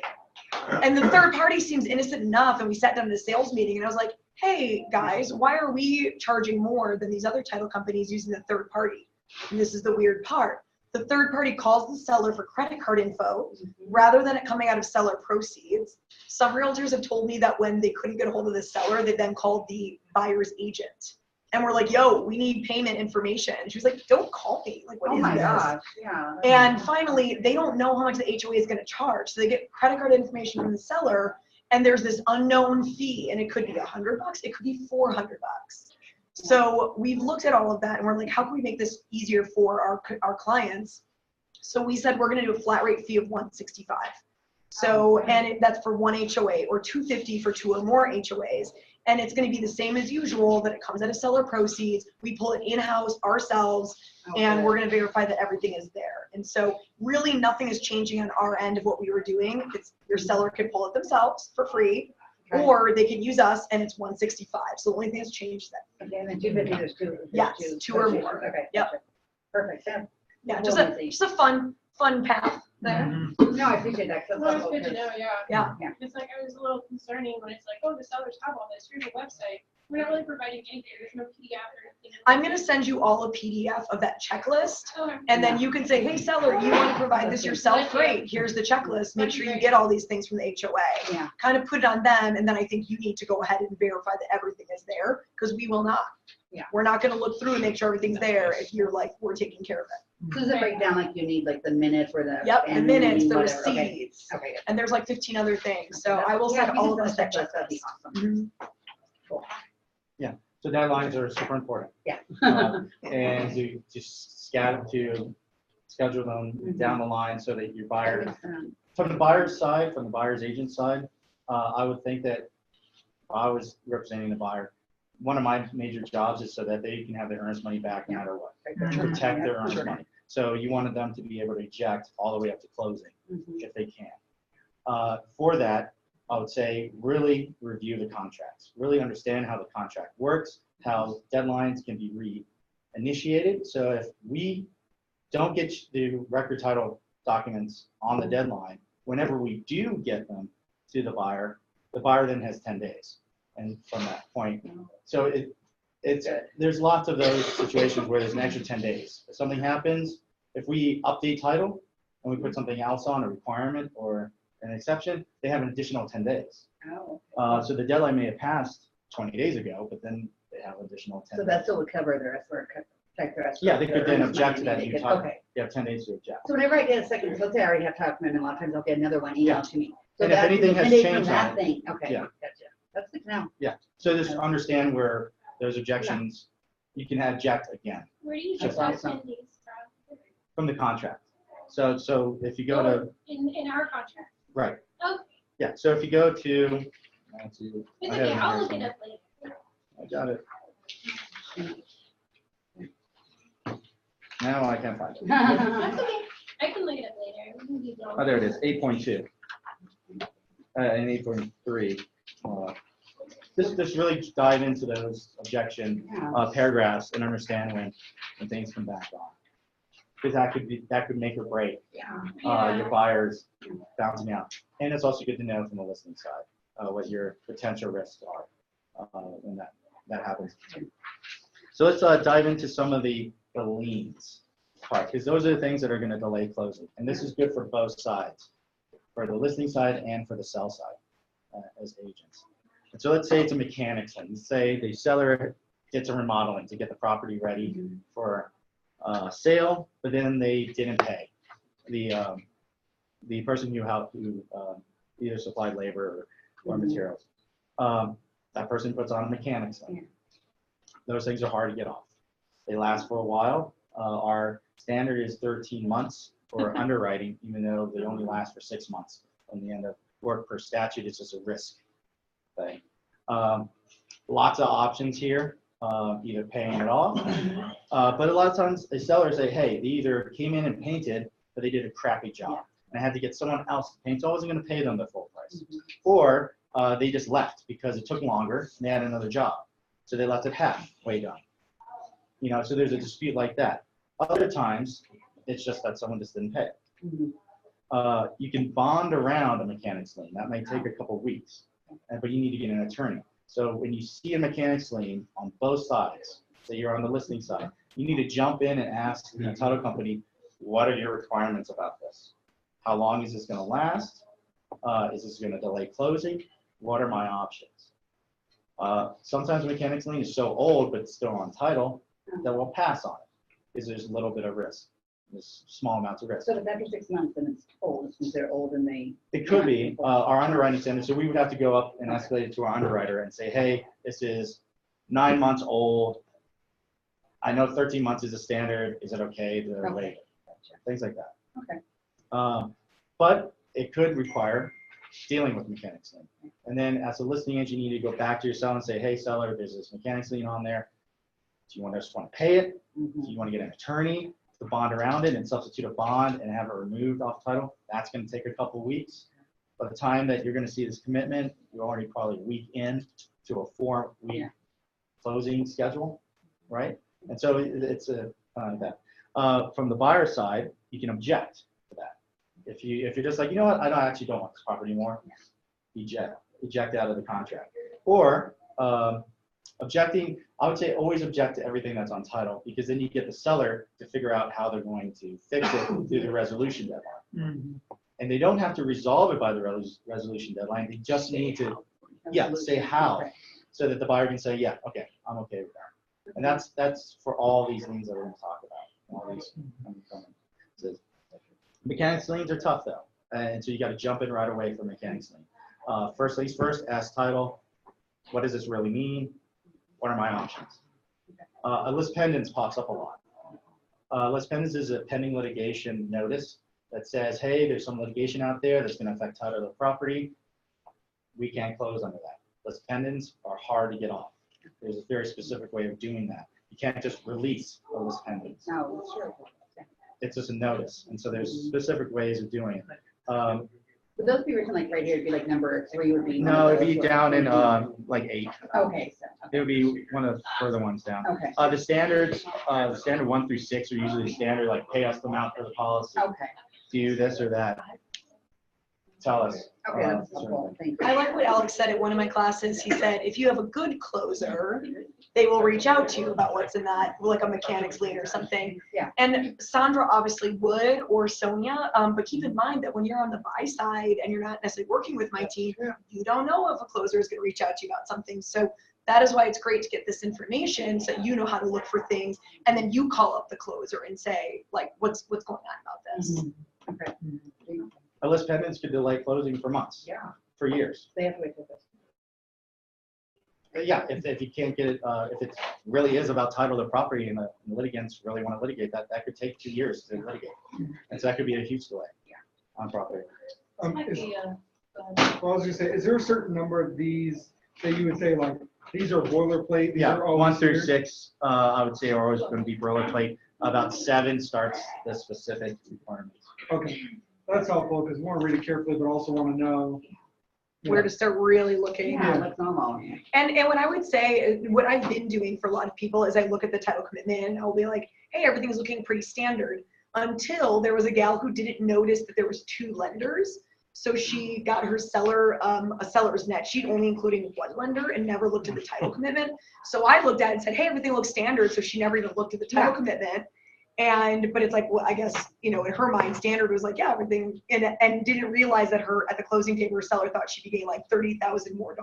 And the third party seems innocent enough. And we sat down in a sales meeting and I was like, hey guys, why are we charging more than these other title companies using the third party? And this is the weird part. The third party calls the seller for credit card info rather than it coming out of seller proceeds. Some realtors have told me that when they couldn't get a hold of the seller, they then called the buyer's agent. And we're like, yo, we need payment information. And she was like, don't call me. Like, what Oh is my this? gosh, yeah. And finally, they don't know how much the HOA is going to charge. So they get credit card information from the seller, and there's this unknown fee, and it could be $100, it could be $400. So we've looked at all of that, and we're like, how can we make this easier for our clients? So we said we're going to do a flat rate fee of $165. So, and that's for one HOA, or $250 for 2 or more HOAs. And it's going to be the same as usual, that it comes out of seller proceeds. We pull it in-house ourselves, and we're going to verify that everything is there. And so really nothing is changing on our end of what we were doing. It's your seller can pull it themselves for free, Okay. or they can use us, and it's $165. So the only thing that's changed then. Okay, and then 250, there's two. Yes, 2 or more. Okay. Yep. gotcha. Perfect, yeah. Yeah, just a fun path there. No, I appreciate that. 'cause Well, that's it's good to all know, yeah. Yeah. It's like, I was a little concerning when it's like, oh, the sellers have all this, here's a website. We're not really providing anything, there's no PDF or anything. I'm going to send you all a PDF of that checklist. Okay. And then you can say, hey, seller, you want to provide this yourself? Great. Here's the checklist. Make sure you get all these things from the HOA. Yeah. Kind of put it on them. And then I think you need to go ahead and verify that everything is there, because we will not. Yeah. We're not going to look through and make sure everything's there if you're like, we're taking care of it. So does it break down, like you need like the minutes or the? Yep, the annual minutes, meeting, the whatever, okay. receipts. Okay. good. And there's like 15 other things. So I will Yeah, send if you all of could us that send us, that'd be checklist. awesome. Mhm. So deadlines are super important. Yeah. And to just schedule them down the line so that your buyer, from the buyer's side, from the buyer's agent side, I would think that if I was representing the buyer, one of my major jobs is so that they can have their earnest money back no matter what, to protect their earnest money. So you wanted them to be able to eject all the way up to closing if they can. For that, I would say really review the contracts, really understand how the contract works, how deadlines can be reinitiated. So if we don't get the record title documents on the deadline, whenever we do get them to the buyer then has 10 days. And from that point, so there's lots of those situations where there's an extra 10 days. If something happens, if we update title and we put something else on, a requirement or an exception, they have an additional 10 days. Oh. So the deadline may have passed 20 days ago, but then they have additional 10 So days. that still would cover the rest of our, protect the rest. Yeah, of they could their then earnest object to money, that they new could- title. Okay. You have 10 days to object. So whenever I get a second, so let's say I already have title commitment, a lot of times I'll get another one Yeah. emailed to me. So And if that's anything has 10 days from changed that on it, thing, okay, yeah. gotcha. That's good to know. Yeah, so just understand where those objections, you can object again Where do you That's get that awesome. 10 days from? from the contract. So if you go to, In our contract? right, Okay, yeah, so if you go to, it's I have okay, it I'll here look it somewhere. up later. I got it. Now I can't find it. That's okay, I can look it up later. We can keep going. Oh, there it is, 8.2. And 8.3. Just really dive into those objection paragraphs and understand when things come back on. Because that could make or break your buyers bouncing out. And it's also good to know from the listing side what your potential risks are when that happens. So let's dive into some of the liens part, because those are the things that are going to delay closing. And this is good for both sides, for the listing side and for the sell side as agents. And so let's say it's a mechanics lien. Let's say the seller gets a remodeling to get the property ready for sale, but then they didn't pay the person who either supplied labor or materials. That person puts on a mechanics lien. those things are hard to get off. They last for a while. Our standard is 13 months for underwriting, even though they only last for 6 months. From the end of work per statute, it's just a risk thing. Lots of options here, either paying it off, but a lot of times the sellers say, hey, they either came in and painted, but they did a crappy job, and I had to get someone else to paint, so I wasn't going to pay them the full price. Or they just left because it took longer and they had another job, so they left it halfway done. You know, so there's a dispute like that. Other times, it's just that someone just didn't pay. You can bond around a mechanics lien. That may take a couple of weeks, but you need to get an attorney. So when you see a mechanics lien on both sides, say you're on the listing side, you need to jump in and ask the title company, what are your requirements about this? How long is this going to last? Is this going to delay closing? What are my options? Sometimes mechanics lien is so old but still on title that we'll pass on it because there's a little bit of risk. There's small amounts of risk. So if after 6 months and it's old, since they're old and they. It could be our underwriting standard. So we would have to go up and escalate it to our underwriter and say, hey, this is 9 months old. I know 13 months is a standard. Is it okay to wait? Things like that. Okay. But it could require dealing with mechanics lien. And then as a listing agent, you need to go back to your seller and say, hey, seller, there's this mechanics lien on there. Do you just want to pay it? Do you want to get an attorney to bond around it and substitute a bond and have it removed off title? That's going to take a couple of weeks. By the time that you're going to see this commitment, you're already probably a week in to a 4-week closing schedule, right? And so it's a that. From the buyer side, you can object to that. If you're just like, you know what, I actually don't want this property anymore, eject out of the contract. Or objecting, I would say always object to everything that's on title, because then you get the seller to figure out how they're going to fix it through the resolution deadline. And they don't have to resolve it by the resolution deadline. They just need to, say how, so that the buyer can say, yeah, okay, I'm okay with that. And that's for all these liens that we're going to talk about. All these mechanics liens are tough though, and so you got to jump in right away for mechanics lien. First things first, ask title. What does this really mean? What are my options? A lis pendens pops up a lot. Lis pendens is a pending litigation notice that says, hey, there's some litigation out there that's going to affect title of the property. We can't close under that. Lis pendens are hard to get off. There's a very specific way of doing that. You can't just release a lis pendens. No, sure. It's just a notice, and so there's specific ways of doing it. Would those be written like right here? It'd be like number 3 would be. No, it'd be down in like 8. Okay, so. It would be one of the further ones down. Okay. The standards, the standard 1 through 6 are usually standard, like pay us the amount for the policy. Okay. Do this or that. Tell us. Okay, that's helpful. Thank you. I like what Alex said at one of my classes. He said, if you have a good closer, they will reach out to you about what's in that, like a mechanics lien or something. Yeah. And Sandra obviously would, or Sonia, but keep in mind that when you're on the buy side and you're not necessarily working with my team, you don't know if a closer is going to reach out to you about something. So that is why it's great to get this information so you know how to look for things, and then you call up the closer and say, like, what's going on about this. Okay. A lis pendens could delay closing for months. Yeah. For years. They have to wait for this. Yeah, if you can't get it, if it really is about title of the property and the litigants really want to litigate that, that could take 2 years to litigate. And so that could be a huge delay on property. Might be Well, I was gonna say, is there a certain number of these that you would say, like, these are boilerplate? These Yeah, are all 1 through standard? 6, I would say are always going to be boilerplate. About 7 starts the specific requirements. Okay, that's helpful, because we want to read it carefully, but also want to know. Where to start really looking. Yeah, that's normal. And what I would say, what I've been doing for a lot of people is I look at the title commitment and I'll be like, hey, everything's looking pretty standard. Until there was a gal who didn't notice that there was 2 lenders. So she got her seller a seller's net sheet only including 1 lender and never looked at the title commitment. So I looked at it and said, hey, everything looks standard. So she never even looked at the title commitment. But it's like, well, I guess, in her mind, standard was like, yeah, everything, and didn't realize that at the closing table, her seller thought she'd be getting like $30,000 more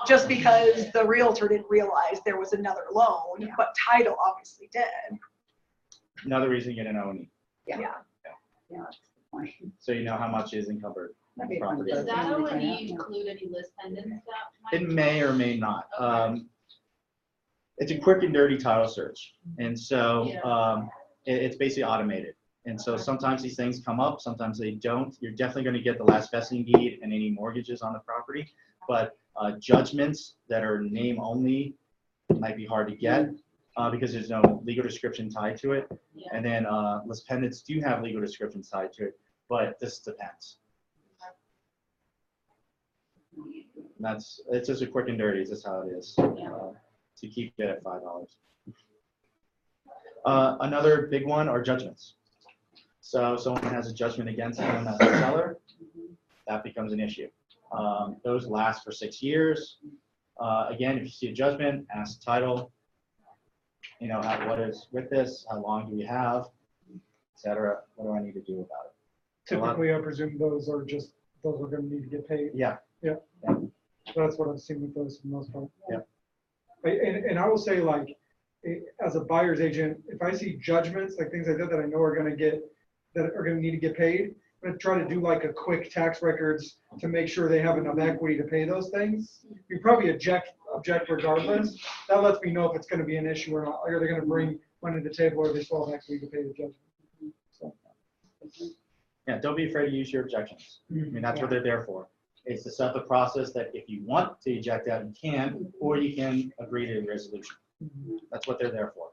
just because the realtor didn't realize there was another loan, but title obviously did. Another reason you get an O&E. Yeah. Yeah. Yeah, that's the point. So you know how much is encumbered That'd be property. fun. Does that already include any list pendants that might? It may or may not. It's a quick and dirty title search. And so it's basically automated. And so sometimes these things come up, sometimes they don't. You're definitely going to get the last vesting deed and any mortgages on the property. But judgments that are name only might be hard to get because there's no legal description tied to it. And then list pendants do have legal descriptions tied to it, but this depends. It's just a quick and dirty. It's just how it is. To keep it at $5. Another big one are judgments. So someone has a judgment against them as a seller, that becomes an issue. Those last for 6 years. Again, if you see a judgment, ask the title, you know, what is with this, how long do we have, etc. What do I need to do about it? Typically, I presume those are going to need to get paid. Yeah. Yeah. That's what I've seen with those for the most part. Yeah. And I will say, like, as a buyer's agent, if I see judgments, like things like that I know are going to need to get paid, I'm going to try to do like a quick tax records to make sure they have enough equity to pay those things. You probably object regardless. That lets me know if it's going to be an issue or not. Are they going to bring money to the table, or they still have equity to pay the judgment? So. Yeah, don't be afraid to use your objections. I mean, that's what they're there for. It's to set the process that if you want to eject out, you can, or you can agree to a resolution. That's what they're there for.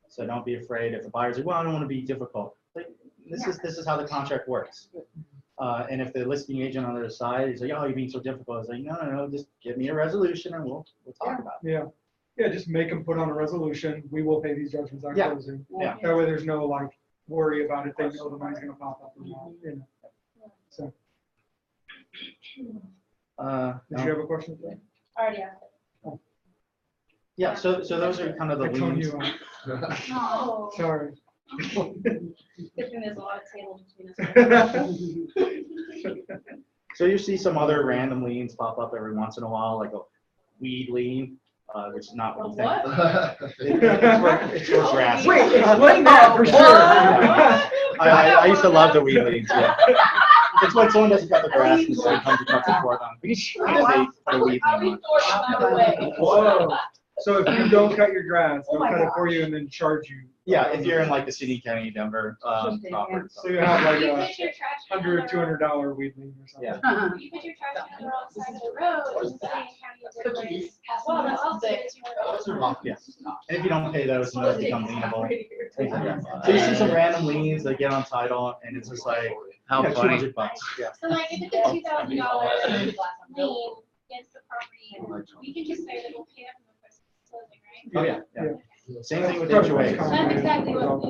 So don't be afraid if the buyer's like, well, I don't want to be difficult. Like, this is how the contract works. And if the listing agent on the other side is like, oh, you're being so difficult, it's like, no, just give me a resolution and we'll talk about it. Yeah, just make them put on a resolution. We will pay these judgments on closing. Yeah. That way there's no like worry about it. They know the money's going to pop up or not. You know. So. Did you have a question? Already asked it. Yeah, so those are kind of the I toned liens. you out. No. Sorry. Good thing there's a lot of table between us. So you see some other random liens pop up every once in a while, like a weed lien, which is not what you think. It's for grass. Wait, explain that for sure. I used to love the weed liens. Yeah. It's when someone doesn't cut the grass and so comes to cut the cord on. And they put a weed lien on. Whoa. So if you don't cut your grass, they'll cut it for you and then charge you. Yeah, if you're in like the city, county, Denver, proper. So you have like You a put your trash can on the $100, $200 weed lien or something. Yeah. You put your trash can on the wrong side of the road, and the county of Denver well, that's also $200. Yeah. And if you don't pay those, those become lienable. Things like that. So you see some random liens that get on title, and it's just like, How funny. $200. Yeah. So like if it's a $2,000 lien against the property, we can just say that we'll pay it from the first closing, right? Oh, yeah. Same thing with That's HOAs. That's exactly what,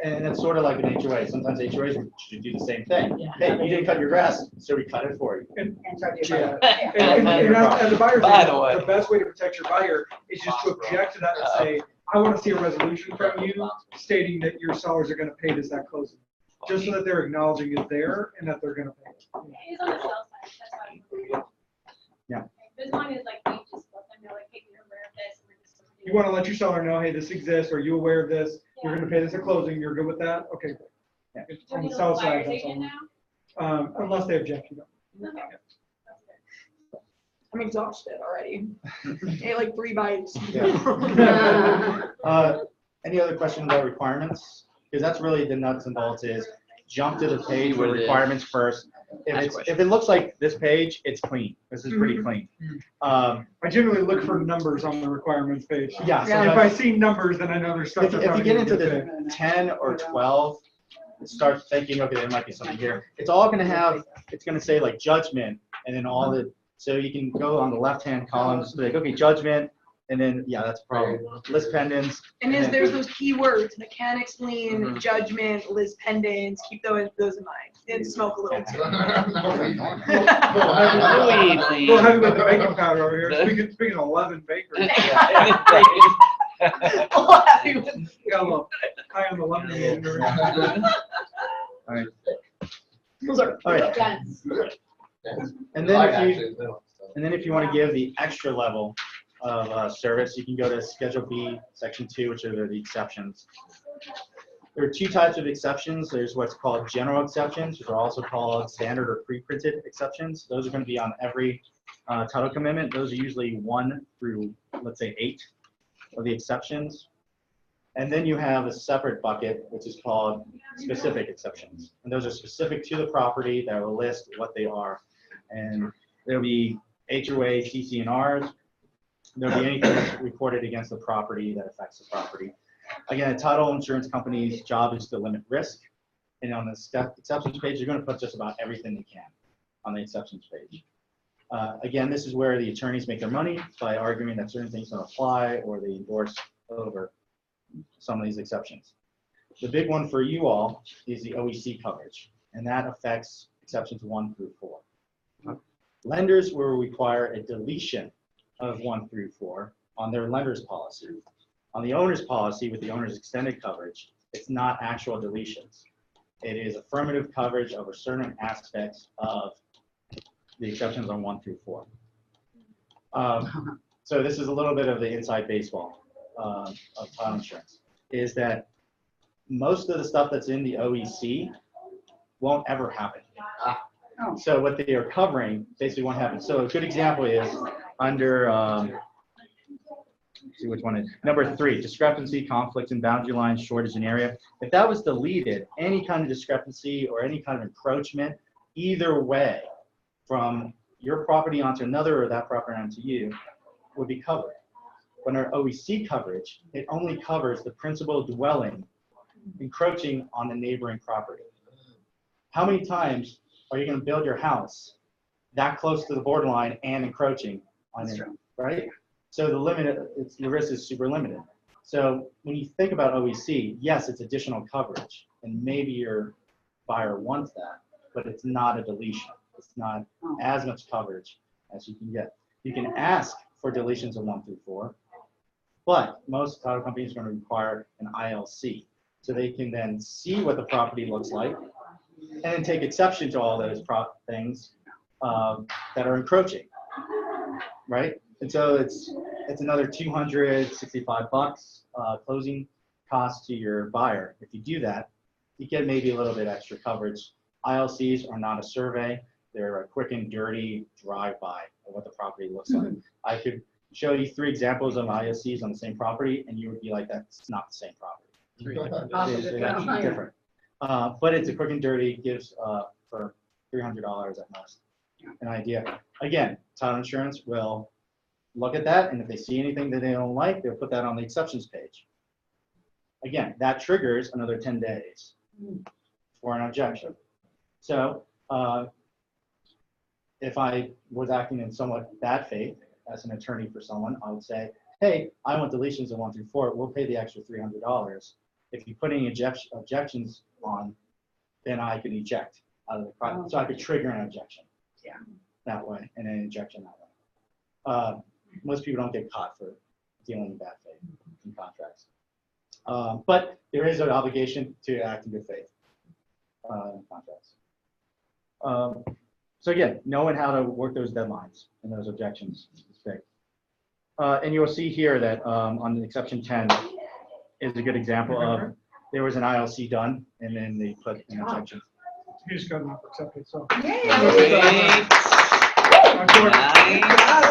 And it's sort of like an HOA. Sometimes HOAs should do the same thing. Hey, you didn't cut your grass, so we cut it for you. And charge you. Yeah. And as a buyer's By the agent, way. the best way to protect your buyer is just to object to that and say, I want to see a resolution from you stating that your sellers are going to pay this at closing. Just so that they're acknowledging it's there and that they're going to pay it. It's on the sell side, that's why. Yeah. As long as like we just let them know, like, hey, we're aware of this, and we're just. You want to let your seller know, hey, this exists. Are you aware of this? You're going to pay this at closing. You're good with that? Okay, great. Yeah. Do On we the need sell a side, buyer's that's agent all. now? Unless they object, you know. Okay. I'm exhausted already. Ate like 3 bites. Any other questions about requirements? Because that's really the nuts and bolts is jump to the page with requirements first. If it looks like this page, it's clean. This is pretty clean. I generally look for numbers on the requirements page. Yeah. So if I see numbers, then I know there's stuff. If you get into the 10 or 12, start thinking, okay, there might be something here. It's all going to have, it's going to say like judgment, and then all the, so you can go on the left-hand column, just be like, okay, judgment, and then, yeah, that's a problem. List pendants. And then- there's those keywords, mechanics lien, judgment, list pendants, keep those in mind. And smoke a little too. Well, having the baking powder over here. Speaking of 11 bakers. Got a little high on the lemon. All right. Those are All right. Dense. And then if you want to give the extra level of service, you can go to Schedule B, Section 2, which are the exceptions. There are 2 types of exceptions. There's what's called general exceptions, which are also called standard or pre-printed exceptions. Those are going to be on every title commitment. Those are usually 1 through, let's say, 8. of the exceptions. And then you have a separate bucket, which is called specific exceptions. And those are specific to the property that will list what they are. And there'll be HOA, CC&Rs. There'll be anything that's reported against the property that affects the property. Again, a title insurance company's job is to limit risk. And on the exceptions page, you're going to put just about everything you can on the exceptions page. Again, this is where the attorneys make their money by arguing that certain things don't apply or they endorse over some of these exceptions. The big one for you all is the OEC coverage, and that affects exceptions 1 through 4. Lenders will require a deletion of 1 through 4 on their lender's policy. On the owner's policy with the owner's extended coverage, it's not actual deletions. It is affirmative coverage over certain aspects of the exceptions on 1 through 4. So this is a little bit of the inside baseball of title insurance, is that most of the stuff that's in the OEC won't ever happen. So what they are covering basically won't happen. So a good example is under, see which one is, number 3, discrepancy, conflict in boundary lines, shortage in area. If that was deleted, any kind of discrepancy or any kind of encroachment, either way, from your property onto another or that property onto you, would be covered. When our OEC coverage, it only covers the principal dwelling encroaching on the neighboring property. How many times are you going to build your house that close to the borderline and encroaching on it, right? So the risk is super limited. So when you think about OEC, yes, it's additional coverage, and maybe your buyer wants that, but it's not a deletion. It's not as much coverage as you can get. You can ask for deletions of 1 through 4, but most title companies are going to require an ILC. So they can then see what the property looks like and take exception to all those things that are encroaching, right? And so it's another $265 closing cost to your buyer. If you do that, you get maybe a little bit extra coverage. ILCs are not a survey. They're a quick and dirty drive-by of what the property looks like. I could show you 3 examples of ILCs on the same property, and you would be like, that's not the same property. They're actually different. But it's a quick and dirty, gives for $300 at most an idea. Again, title insurance will look at that, and if they see anything that they don't like, they'll put that on the exceptions page. Again, that triggers another 10 days for an objection. So if I was acting in somewhat bad faith as an attorney for someone, I would say, hey, I want deletions of 1 through 4. We'll pay the extra $300. If you put any objections on, then I could eject out of the project. So I could trigger an objection that way and an injection that way. Most people don't get caught for dealing in bad faith in contracts. But there is an obligation to act in good faith in contracts. So again, knowing how to work those deadlines and those objections is big. And you'll see here that on the exception 10 is a good example of there was an ILC done and then they put an objection. You just got enough accepted, so. Great.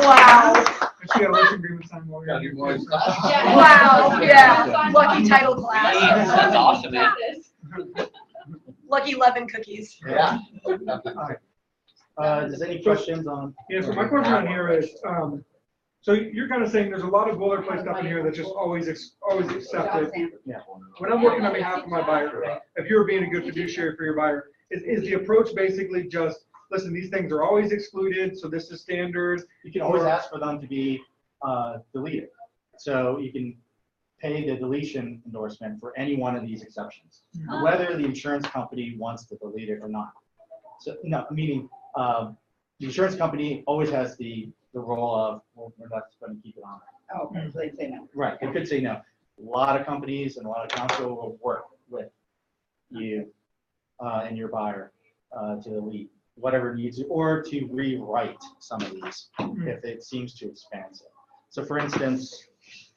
Wow. She got a lease agreement signed while Gotta do you're. more. Wow, yeah. Lucky title class. That's awesome, man. Lucky 11 cookies. Yeah. Does any questions on? Yeah, so my question on here is, so you're kind of saying there's a lot of boilerplate stuff in here that's just always accepted. When I'm working on behalf of my buyer, if you're being a good fiduciary for your buyer, is the approach basically just, listen, these things are always excluded, so this is standard? You can always ask for them to be deleted. So you can pay the deletion endorsement for any one of these exceptions, whether the insurance company wants to delete it or not. So, no, meaning the insurance company always has the role of, well, we're not going to keep it on. Oh, okay, so they say no. Right, they could say no. A lot of companies and a lot of counsel will work with you and your buyer to delete whatever needs, or to rewrite some of these if it seems too expansive. So for instance,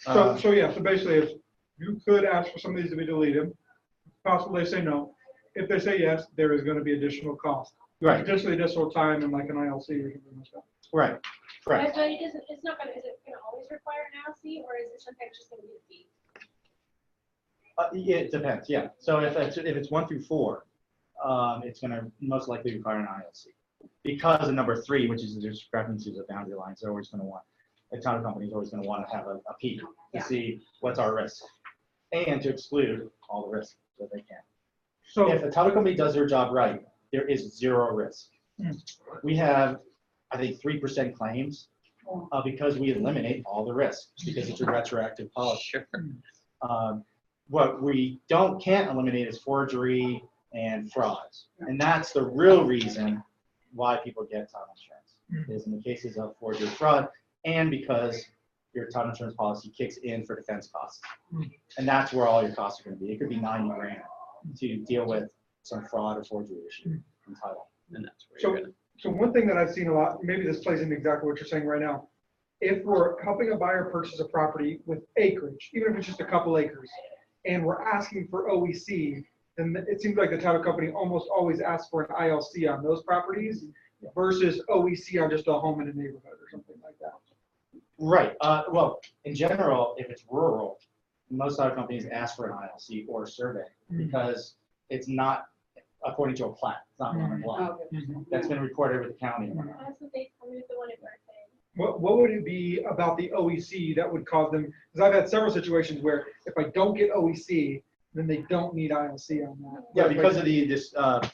So basically it's, you could ask for some of these to be deleted. Possible they say no. If they say yes, there is going to be additional cost. right. Potentially additional time and like an ILC or something like that. Right, correct. But it isn't, it's not gonna, is it gonna always require an LLC, or is it sometimes just gonna be a fee? Yeah, it depends, yeah. So if it's 1 through 4, it's gonna most likely require an ILC. Because of number 3, which is the discrepancies of boundary lines, they're always gonna want, the title company's always gonna want to have a peek to see what's our risk. And to exclude all the risk that they can. So, If a title company does their job right, there is 0 risk. We have, I think, 3% claims because we eliminate all the risk, because it's a retroactive policy. Sure. What we can't eliminate is forgery and frauds. And that's the real reason why people get title insurance, is in the cases of forgery, fraud, and because your title insurance policy kicks in for defense costs. And that's where all your costs are gonna be. It could be $90,000 to deal with some fraud or forgery issue in title. And that's where So- you're gonna. so one thing that I've seen a lot, maybe this plays into exactly what you're saying right now. If we're helping a buyer purchase a property with acreage, even if it's just a couple acres, and we're asking for OEC, then it seems like the title company almost always asks for an ILC on those properties versus OEC on just a home in a neighborhood or something like that. Right, well, in general, if it's rural, most title companies ask for an ILC or a survey, because it's not according to a plat, it's not one block. That's been recorded with the county. That's what they told me with the one at Birthday. What would it be about the OEC that would cause them, because I've had several situations where if I don't get OEC, then they don't need ILC on that. Yeah, because of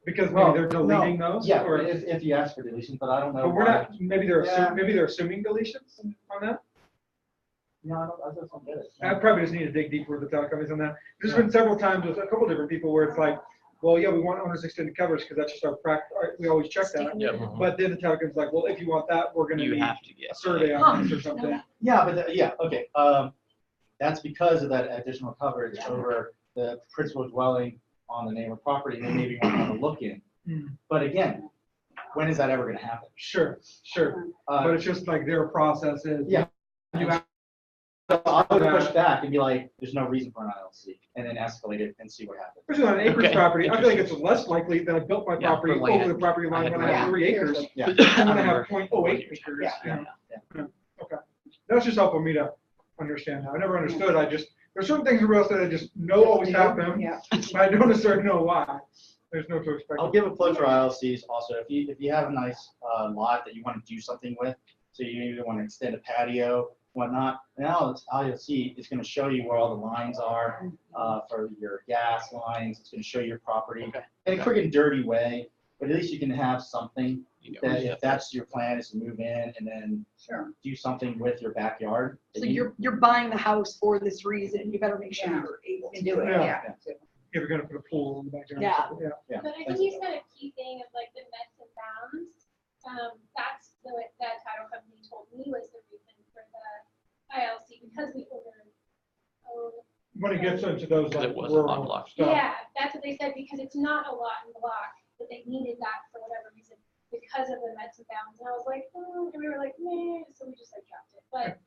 Because well, maybe they're deleting those? Yeah, or- if you ask for deletion, but I don't know. But we're why. not, maybe they're, Yeah. maybe they're assuming deletions on that? No, I don't get it. I probably just need to dig deeper with the title companies on that. There's been several times with a couple different people where it's like, well, yeah, we want owner's extended coverage because that's just our practice, we always check that. Yep. But then the title company's like, well, if you want that, we're gonna You need have to a get. survey on this or something. Yeah, but, yeah, okay, that's because of that additional coverage over the principal dwelling on the neighbor property, they maybe want to have a look in. But again, when is that ever gonna happen? Sure, but it's just like their process is. Yeah. You have, So I would push back and be like, there's no reason for an ILC, and then escalate it and see what happens. especially on an acreage Okay. property, I feel like it's less likely that I built my Yeah, property for land. over the property line when I have Yeah. 3 acres. Yeah. than when I have 0.08 acres. Yeah. Yeah. Okay, that's just helpful me to understand. I never understood, there's certain things in real estate I just know always happen, Yeah. but I don't necessarily know why. There's no to expect. I'll give a plug for ILCs also. If you have a nice lot that you want to do something with, so you either want to extend a patio, whatnot, now it's ILC is going to show you where all the lines are for your gas lines. It's going to show your property in a quick and dirty way, but at least you can have something that if that's your plan is to move in and then Sure. do something with your backyard. So you're buying the house for this reason, you better make sure Yeah. you're able You to. can do it, Yeah. yeah. If you're gonna put a pool in the backyard. Yeah. Yeah. But I think you said a key thing of like the Mets and bounds. That's the way that title company told me was the reason for the ILC, because the owner owned. When it gets into those Because like it wasn't on rural block. stuff. Yeah, that's what they said, because it's not a lot in block, but they needed that for whatever reason, because of the Mets and bounds. And I was like, and we were like, meh, so we just like dropped it. But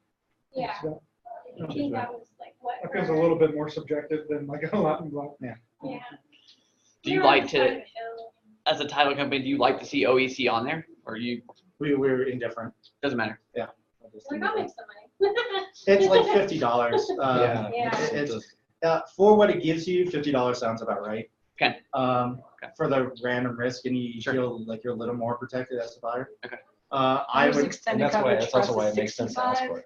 yeah, So I think that was like what. That feels a little bit more subjective than like a lot in block. Yeah. Do you We were on like the side to, of a hill. as a title company, do you like to see OEC on there, or you, We're indifferent. doesn't matter? Like, I'll make some money. It's like $50. Yeah. Yeah. It's, for what it gives you, $50 sounds about right. Okay. For the random risk, and you Sure. feel like you're a little more protected as a buyer. Okay. I There's would, extended coverage versus 65.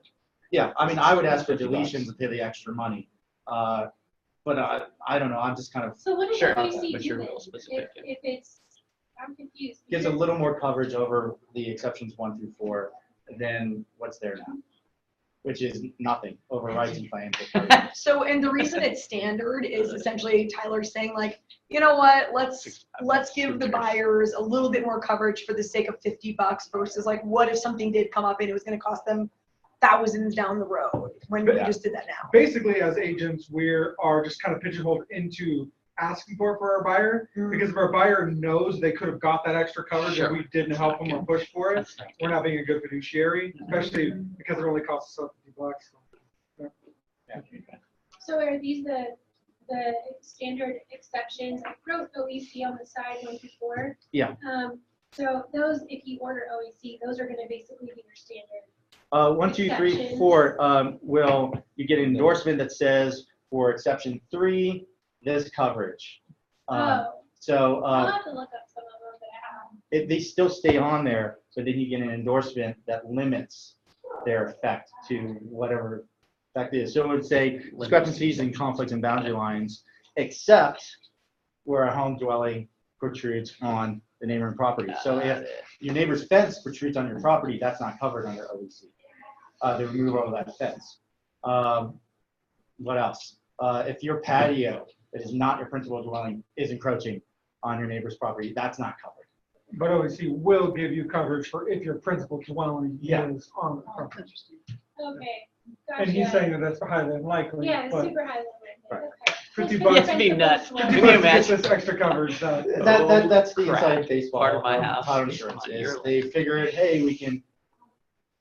yeah, I mean, I would ask for deletions and pay the extra money. But I don't know, I'm just kind of, So what does Sure, OEC but do you're then? real specific, yeah. If it's, I'm confused. gives a because- little more coverage over the exceptions 1 through 4 than what's there now, which is nothing over rights and claims. So, and the reason it's standard is essentially Tyler saying like, you know what, let's give the buyers a little bit more coverage for the sake of $50 versus like, what if something did come up and it was gonna cost them thousands down the road when we Yeah. just did that now. Basically, as agents, we are just kind of pigeonholed into asking for our buyer, because if our buyer knows they could have got that extra coverage Sure. and we didn't help them or push for it, That's not we're good. not being a good fiduciary, especially because it only costs us $50. So are these the standard exceptions? I wrote OEC on the side 1 through 4. Yeah. So those, if you order OEC, those are gonna basically be your standard. 1, 2, 3, Exceptions. 4, you get an endorsement that says for exception 3, this coverage. Oh, So I'll have to look up some of them that I have. they still stay on there, but then you get an endorsement that limits their effect to whatever effect is. So it would say discrepancies and conflicts and boundary lines, except where a home dwelling protrudes on the neighboring property. So if your neighbor's fence protrudes on your property, that's not covered under OEC. The removal of that fence. What else? If your patio that is not your principal dwelling is encroaching on your neighbor's property, that's not covered. But OEC will give you coverage for if your principal dwelling Yeah. is on the property. Okay, And he's gotcha. saying that that's highly unlikely. Yeah, it's but super high limit. Right. Okay. 50 Just bucks. because It's be nuts. principals Can you were- $50 gets imagine? us extra coverage. That's the crap. inside baseball. Part of my house. Title It's insurance on is your they figure it, hey, we can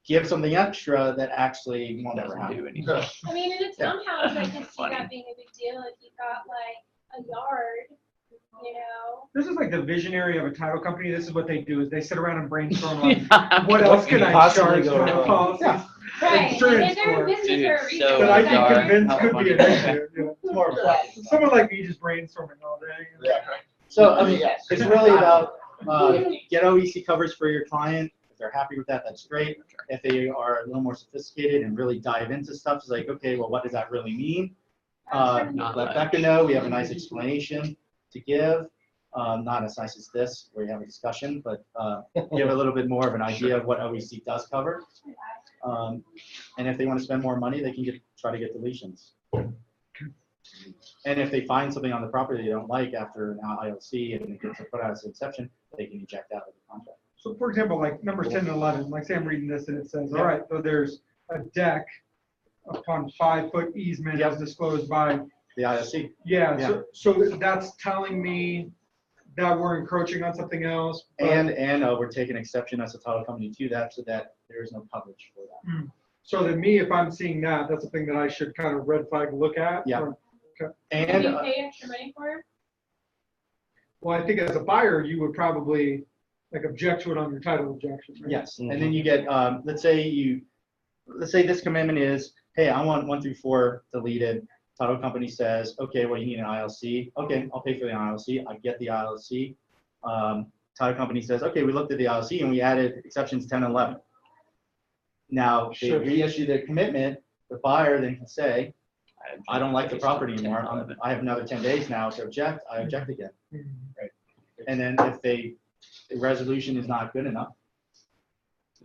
give something extra that actually won't ever Doesn't happen. do anything. I mean, in a townhouse, I can see Funny. that being a big deal if you got like a yard, you know? This is like the visionary of a title company. This is what they do is they sit around and brainstorm like, Yeah. what else can I possibly charge go for the wrong? policies? Yeah. Right, Insurance and they're for- a business Dude, for a reason. so That I bizarre. can convince How could be funny an that issue. Yeah. It's more of a problem. Someone like me just brainstorming all day. Yeah. So, I mean, it's really about, get OEC coverage for your client. If they're happy with that, that's great. If they are a little more sophisticated and really dive into stuff, it's like, okay, well, what does that really mean? Not Let much. Becca know. We have a nice explanation to give. Not as nice as this, where you have a discussion, but give a little bit more of an idea of what OEC does cover. And if they want to spend more money, they can try to get deletions. And if they find something on the property they don't like after an ILC and it gets put out as an exception, they can eject out of the contract. So for example, like numbers 10 and 11, like say I'm reading this and it says, all right, so there's a deck upon 5-foot easement as disclosed by, The ILC. yeah, Yeah. so that's telling me that we're encroaching on something else. but- And we're taking exception as a title company to that so that there is no coverage for that. So then me, if I'm seeing that, that's a thing that I should kind of red flag look at. Yeah. or- Do And you pay extra money for it? Well, I think as a buyer, you would probably like object to it on your title objection. Right? yes, and then you get, let's say this commitment is, hey, I want 1 through 4 deleted. Title company says, okay, well, you need an ILC. Okay, I'll pay for the ILC. I get the ILC. Title company says, okay, we looked at the ILC and we added exceptions 10 and 11. Now, they Sure. reissue their commitment, the buyer then can say, I don't like the property anymore. I have another 10 days now to object. I object again. Mhm. And then if the resolution is not good enough,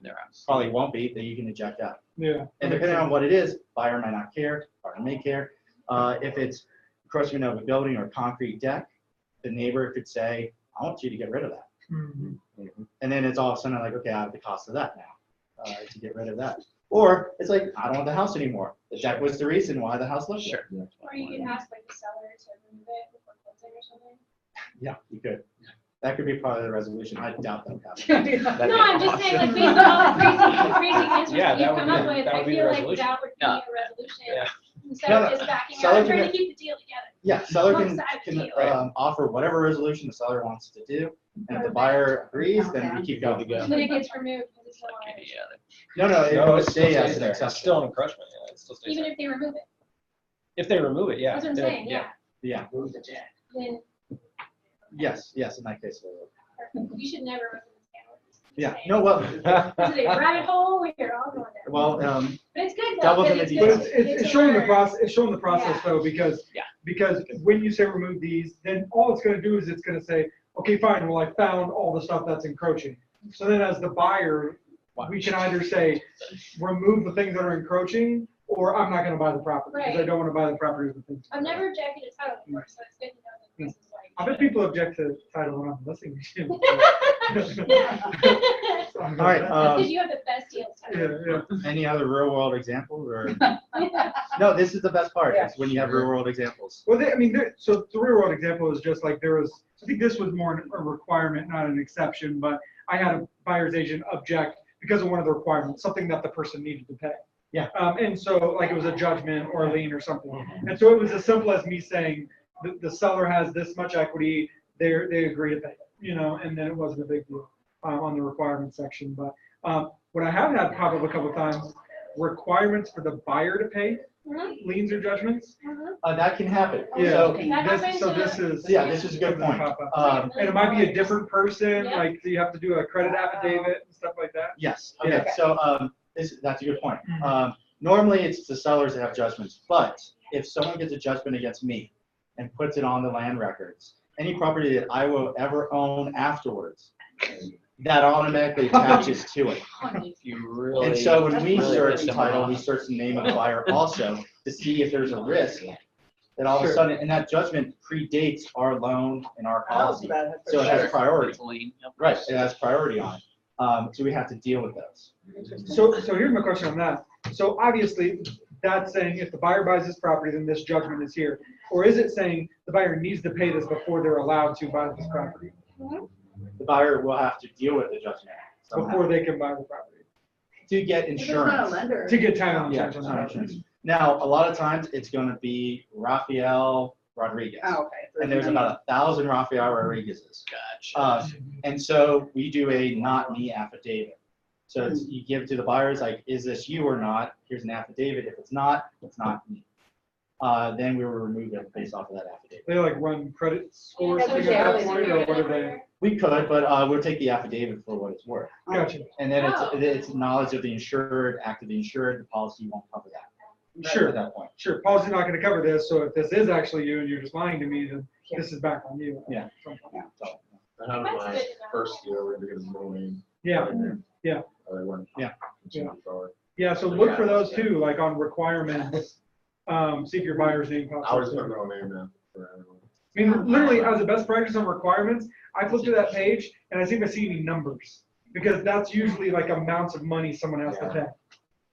They're out. probably won't be, then you can eject out. Yeah. And depending on what it is, buyer might not care, buyer may care. If it's encroachment of a building or concrete deck, the neighbor could say, I want you to get rid of that. Mhm. And then it's all of a sudden like, okay, I have the cost of that now, to get rid of that. Or it's like, I don't want the house anymore. The deck was the reason why the house lived there. Sure. Or you can ask like the seller to remove it before closing or something? Yeah, you could. That could be part of the resolution. I doubt that would happen. That'd No, be I'm just awesome. saying, like, based on all the crazy answers Yeah, that that you've would come be- up with, that I would be the feel like resolution. that would be Yeah. a resolution. Yeah. Instead No, of no, just backing seller out, I'm trying can- to keep the deal together. Yeah, seller Both can, sides can deal, right? offer whatever resolution the seller wants to do. And if the buyer agrees, then we keep going. Yeah. Then it gets removed because it's no longer, No, no, it No, would it's stay still as stays an there. It's exception. still an encroachment, yeah, it still stays even there. if they remove it. If they remove it, yeah. That's what I'm then- saying, yeah. Yeah, Then yes, yes, in that case. it will. you should never remove the panel. Yeah, no, well, This is a rabbit hole, we're all going down. well, But it's good though. devil's 'cause in the good But details. it's to showing the learn. process, it's showing the process Yeah. though, because, Yeah. because when you say remove these, then all it's gonna do is it's gonna say, okay, fine, well, I found all the stuff that's encroaching. So then as the buyer, we can either say, remove the things that are encroaching, or I'm not gonna buy the property, because I Right. don't wanna buy the property with the things. I've never objected to title before, so it's good to know that this is like. I bet people object to title when I'm listening to you. all right, Because you have the best deals. Yeah, yeah. any other real world examples or? No, this is the best part, is when you have real world examples. Well, I mean, so the real world example is just like there was, I think this was more a requirement, not an exception, but I had a buyer's agent object because of one of the requirements, something that the person needed to pay. Yeah. And so like it was a judgment or a lien or something. And so it was as simple as me saying, the seller has this much equity, they agree to pay, you know, and then it wasn't a big deal. on the requirements section. But what I have had pop up a couple times, requirements for the buyer to pay liens or judgments. That can happen. Yeah. So, This is. yeah, this is a good point. And it might be a different person, Yeah. like so you have to do a credit affidavit and stuff like that. Yes, okay, so, that's a good point. Normally, it's the sellers that have judgments, but if someone gets a judgment against me and puts it on the land records, any property that I will ever own afterwards, that automatically attaches to it. If you really. And so when we really search rip them title, off. we search the name of the buyer also to see if there's a risk that all of a Sure. sudden, and that judgment predates our loan and our policy. So it has priority. It's a lien, yep. Right, it has priority on it. So we have to deal with those. So here's my question on that. So obviously, that's saying if the buyer buys this property, then this judgment is here. Or is it saying the buyer needs to pay this before they're allowed to buy this property? The buyer will have to deal with the judgment somehow Before they can buy the property? to get If it's not a insurance. lender. To get title Yeah, insurance on the property? insurance. Now, a lot of times, it's gonna be Rafael Rodriguez. Oh, okay. And there's about 1,000 Rafael Rodriguez's. Gotcha. And so we do a not me affidavit. So it's, you give to the buyers, like, is this you or not? Here's an affidavit. If it's not me. Then we will remove it based off of that affidavit. They like run credit scores That's what thing at they that always point, or do. what are they? We could, but we'll take the affidavit for what it's worth. Gotcha. And then Oh. it's knowledge of the insured, act of the insured, the policy won't cover that. Sure. At that point. Sure, policy's not gonna cover this, so if this is actually you and you're just lying to me, then this is back on you. Yeah. So, I had That's my good to know. first year, we had to get a middle name. Yeah, yeah. They weren't. Yeah. continuing forward. yeah, so look for those too, like on requirements, see if your buyer's name pops I up. was putting middle name now for everyone. I mean, literally, as a best practice on requirements, I flip through that page and I see if I see any numbers, because that's usually like amounts of money someone has to pay,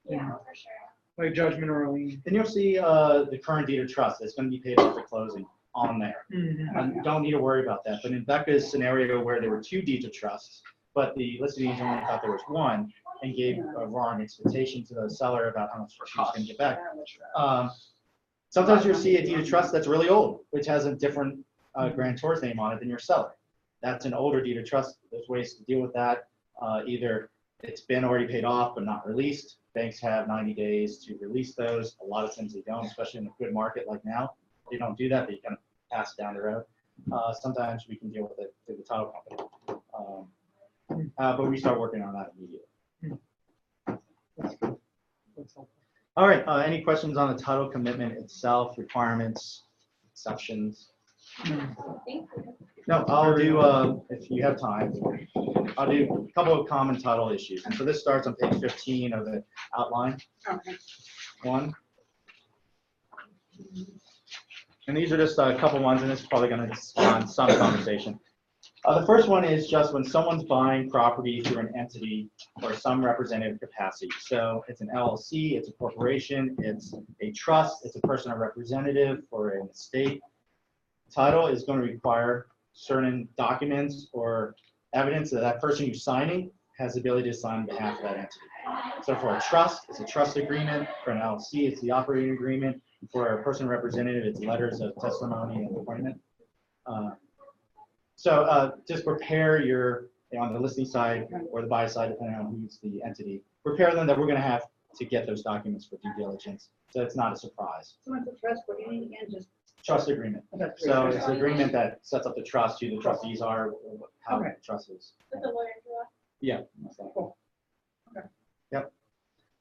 Yeah, for sure. like judgment or a lien. Then you'll see the current deed of trust that's gonna be paid off at closing on there. Mhm. Don't need to worry about that. But in Becca's scenario where there were 2 deeds of trust, but the listing agent only thought there was 1 and gave a wrong expectation to the seller about how much she was gonna get back. Sometimes you'll see a deed of trust that's really old, which has a different grantor's name on it than your seller. That's an older deed of trust. There's ways to deal with that. Either it's been already paid off but not released. Banks have 90 days to release those. A lot of times they don't, especially in a good market like now. They don't do that. They kind of pass it down the road. Sometimes we can deal with it through the title company. But we start working on that immediately. That's helpful. All right, any questions on the title commitment itself, requirements, exceptions? Thank you. No, I'll do, if you have time, I'll do a couple of common title issues. And so this starts on page 15 of the outline. Okay. 1. And these are just a couple ones, and this is probably going to spawn some conversation. The first one is just when someone's buying property through an entity or some representative capacity. So it's an LLC, it's a corporation, it's a trust, it's a personal representative for an estate. Title is going to require certain documents or evidence that that person who's signing has the ability to sign on behalf of that entity. So for a trust, it's a trust agreement. For an LLC, it's the operating agreement. For a person representative, it's letters of testimony and appointment. So just prepare your, on the listing side or the buy side, depending on who's the entity, prepare them that we're going to have to get those documents for due diligence. So it's not a surprise. So what's the trust, what do you need again, just? Trust agreement. So it's the agreement that sets up the trust, who the trustees are, how the trust is. With the lawyer draw. Yeah. That's that. Cool. Okay. Yep.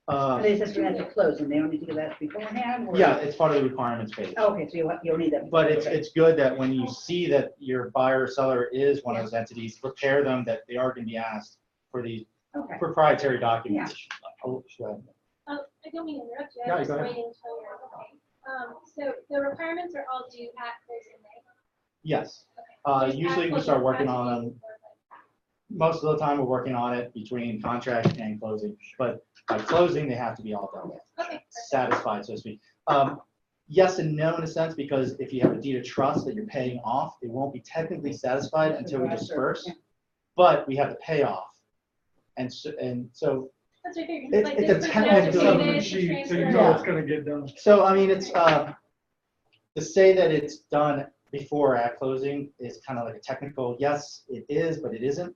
And they said you had to close, and they don't need to do that beforehand? or- Yeah, it's part of the requirements page. Okay, so you'll need that. But it's, Okay. it's good that when you see that your buyer or seller is one of those entities, prepare them that they are going to be asked for the Okay. proprietary documents. Oh, go ahead. I don't mean to interrupt you. Yeah, I'm just go ahead. waiting until you're okay. So the requirements are all due at closing day. Yes. Okay. Just Usually at we closing, start working not on to them. be before, but- Most of the time, we're working on it between contract and closing. But by closing, they have to be all done with. Okay. Satisfied, so to speak. Yes and no in a sense, because if you have a deed of trust that you're paying off, it won't be technically satisfied until we disperse. But we have the payoff. And so That's what I figured. It's- Like, it's this a was technical activated, Settlement the sheet, so you transfer- know it's gonna get done. So, I mean, it's, to say that it's done before at closing is kind of like a technical, yes, it is, but it isn't.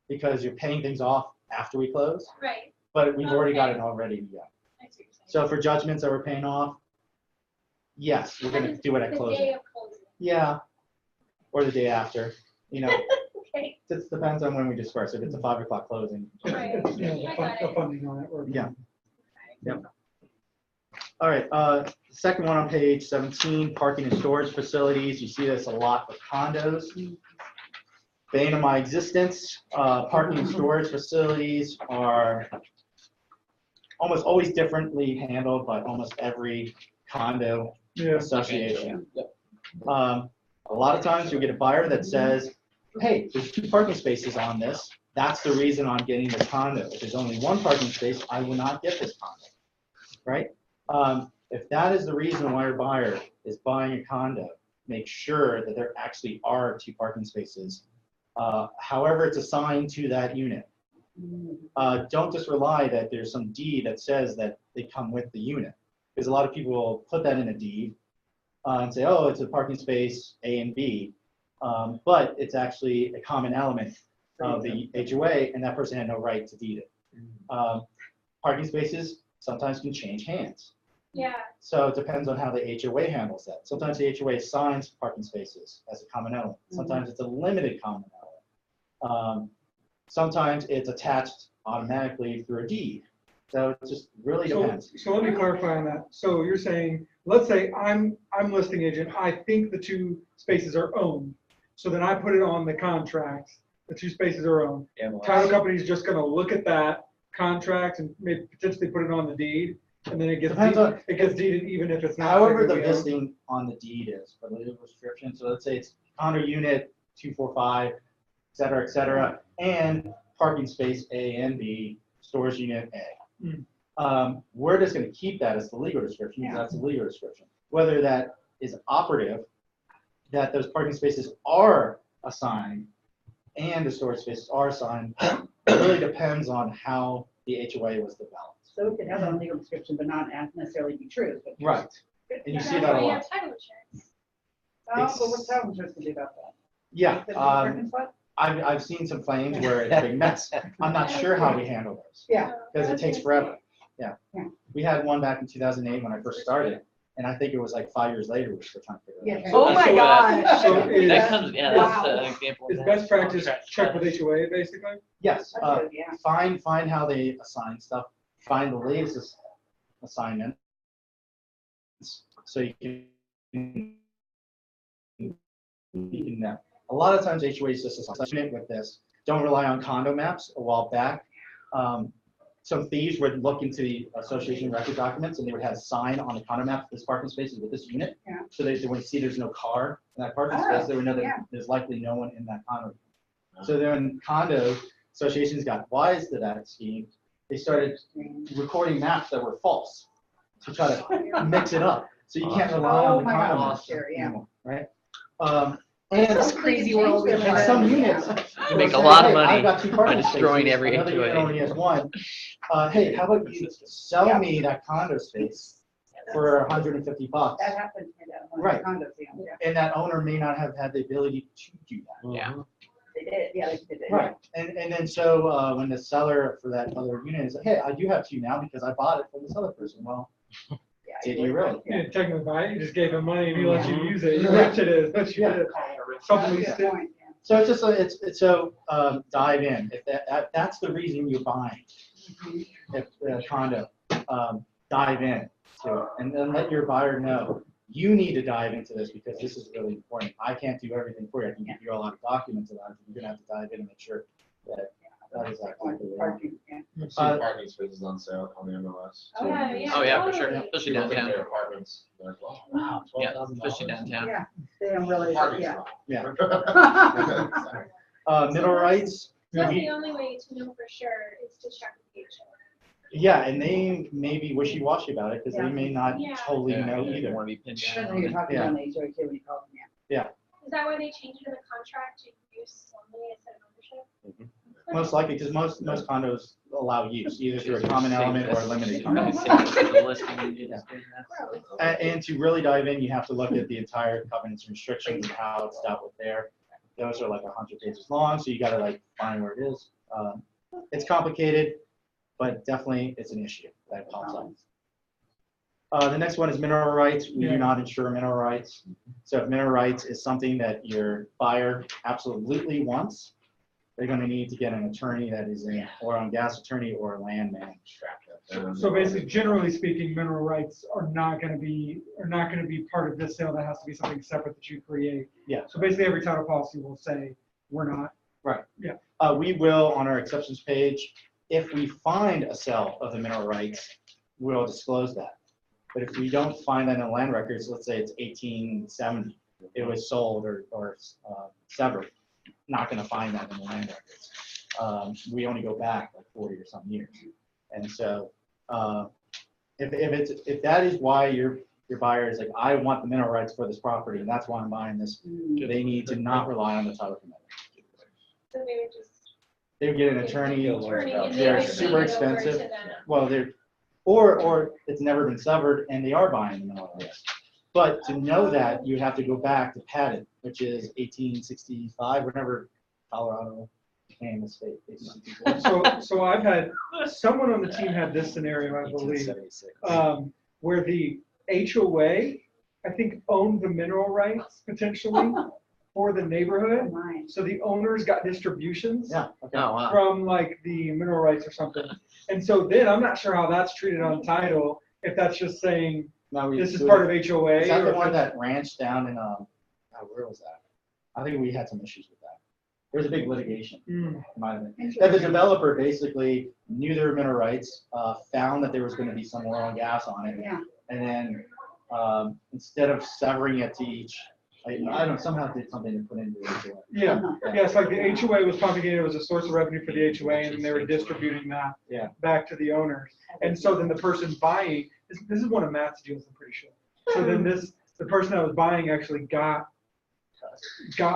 because you're paying things off after we close, Right. but we've already got Okay. it already, yeah. I see what you're saying. So for judgments that we're paying off, yes, we're gonna do it at The day closing. of closing. Yeah, or the day after, you know, Okay. it depends on when we disperse. If it's a 5 o'clock closing. Right. Yeah, I got the it. funding on that work. Yeah. All right, second one on page 17, parking and storage facilities. You see this a lot with condos. Bane of my existence, parking and storage facilities are almost always differently handled by almost every condo Yeah. association. A lot of times you'll get a buyer that says, hey, there's 2 parking spaces on this. That's the reason I'm getting the condo. If there's only 1 parking space, I will not get this condo, right? If that is the reason why your buyer is buying a condo, make sure that there actually are 2 parking spaces. However it's assigned to that unit. Don't just rely that there's some deed that says that they come with the unit. Because a lot of people will put that in a deed and say, oh, it's a parking space A and B. But it's actually a common element of the HOA, and that person had no right to deed it. Parking spaces sometimes can change hands. Yeah. So it depends on how the HOA handles that. Sometimes the HOA assigns parking spaces as a common element. Sometimes it's a limited common element. Sometimes it's attached automatically through a deed. So it just really depends. So let me clarify on that. So you're saying, let's say I'm listing agent, I think the 2 spaces are owned. So then I put it on the contract, the 2 spaces are owned. Title company's just gonna look at that contract and maybe potentially put it on the deed, and then it gets Depends on- deeded, it gets deeded even if it's not. However the technically owned. listing on the deed is for legal restriction. So let's say it's condo unit 245, et cetera, and parking space A and B, storage unit A. We're just going to keep that as the legal description, because that's the legal description. Whether that is operative, that those parking spaces are assigned and the storage spaces are assigned, it really depends on how the HOA was developed. So it could have a legal description, but not necessarily be true. but- Right. And you And see that's that why a you lot. have title insurance. Oh, but what's title insurance gonna do about that? Yeah. Is it a parking spot? I've seen some claims where it's a big mess. I'm not sure how we handle those. Yeah. Because it takes forever. Yeah. Yeah. We had one back in 2008 when I first started, and I think it was like 5 years later we were still trying to figure it out. Yeah. Oh my So, gosh. So is, That comes, yeah, that's Wow. an example. of is that. best practice Contract check with status. HOA basically? Yes, That's good, yeah. find how they assign stuff, find the latest assignment. So you can, a lot of times HOAs just assign it with this. Don't rely on condo maps. A while back, some thieves would look into the association record documents and they would have a sign on the condo map, this parking space is with this unit. Yeah. So they would see there's no car in that parking Oh, space, they would know yeah. that there's likely no one in that condo. So then condo associations got wise to that scheme. They started recording maps that were false to try to mix it up. So you can't rely Oh on the my condo gosh, maps sure, yeah. anymore, right? And This crazy world we live and in. some units. You make a will say, lot of "Hey, money I've got 2 parking by destroying spaces, every another unit HOA." only has 1. Hey, how about you sell me that condo space for $150? That happened to that one Right. condos, yeah. And that owner may not have had the ability to do that. Yeah. They did, yeah, they did. Right, and then so when the seller for that other unit is like, hey, I do have 2 now because I bought it from this other person. Well, Yeah, did you really? You didn't technically buy it, you just gave him money and he lets you use it. You Yeah. rich it is, what you Yeah. did. That's Somebody a good still, point, yeah. So it's just it's so dive in. If that's the reason you're buying if a condo, dive in to it and then let your buyer know you need to dive into this because this is really important. I can't do everything for you. I can give you a lot of documents about it. You're gonna have to dive in and make sure that that is exactly what Parking, yeah. I've seen parking spaces on sale on the MLS. Oh, Yeah, yeah. Oh, yeah, for sure, totally. especially People think downtown. they're apartments. They're like, wow, Wow, Yeah, $12,000. especially downtown. Yeah, they don't really, Parking's yeah. wrong. Yeah. Middle rights. So the only way to know for sure is to check with the HOA. Yeah, and they may be wishy-washy about it because Yeah. they may not Yeah. totally Yeah, know you don't either. want to be pinned Depends down. who you're talking Yeah. on the HOA too when you call them, yeah. Is that why they changed it in the contract to use only instead of ownership? Most likely, because most condos allow use, either through a common element or a limited Probably common. safe for the listing you did. And to really dive in, you have to look at the entire covenants and restrictions and how it's dealt with there. Those are like 100 pages long, so you gotta like find where it is. It's complicated, but definitely it's an issue that pops up. The next one is mineral rights. We do not insure mineral rights. So if mineral rights is something that your buyer absolutely wants, they're going to need to get an attorney that is an oil and gas attorney or a landman. So basically, generally speaking, mineral rights are not going to be part of this sale. That has to be something separate that you create. Yeah. So basically, every title policy will say we're not. Right. Yeah. We will, on our exceptions page, if we find a sale of the mineral rights, we'll disclose that. But if we don't find that in the land records, let's say it's 1870, it was sold or severed, not going to find that in the land records. We only go back like 40 or some years. And so if that is why your buyer is like, I want the mineral rights for this property, and that's why I'm buying this, they need to not rely on the title commitment. So they would just. They would get an attorney. And they They're would super hand it over to expensive. them. Well, or it's never been severed and they are buying the mineral rights. But to know that, you have to go back to patent, which is 1865, whenever Colorado became a state. 1864. So I've had someone on the team had this scenario, I believe, 1876. where the HOA, I think, owned the mineral rights potentially for the neighborhood. So the owners got distributions Yeah, okay. Oh, wow. from like the mineral rights or something. And so then I'm not sure how that's treated on title, if that's just saying Now we- this is part of HOA. Is that or the if one it's- that ranch down in, where was that? I think we had some issues with that. There was a big litigation. Hmm. Might have been. That the developer basically knew their mineral rights, found that there was going to be some oil and gas on it, Yeah. and then instead of severing it to each, I don't know, somehow did something to put into it. Yeah, yeah, it's like the HOA was pumping it, it was a source of revenue for the HOA, and then they were distributing that Yeah. back to the owners. And so then the person buying, this is one of Matt's deals, I'm pretty sure. So then the person that was buying actually got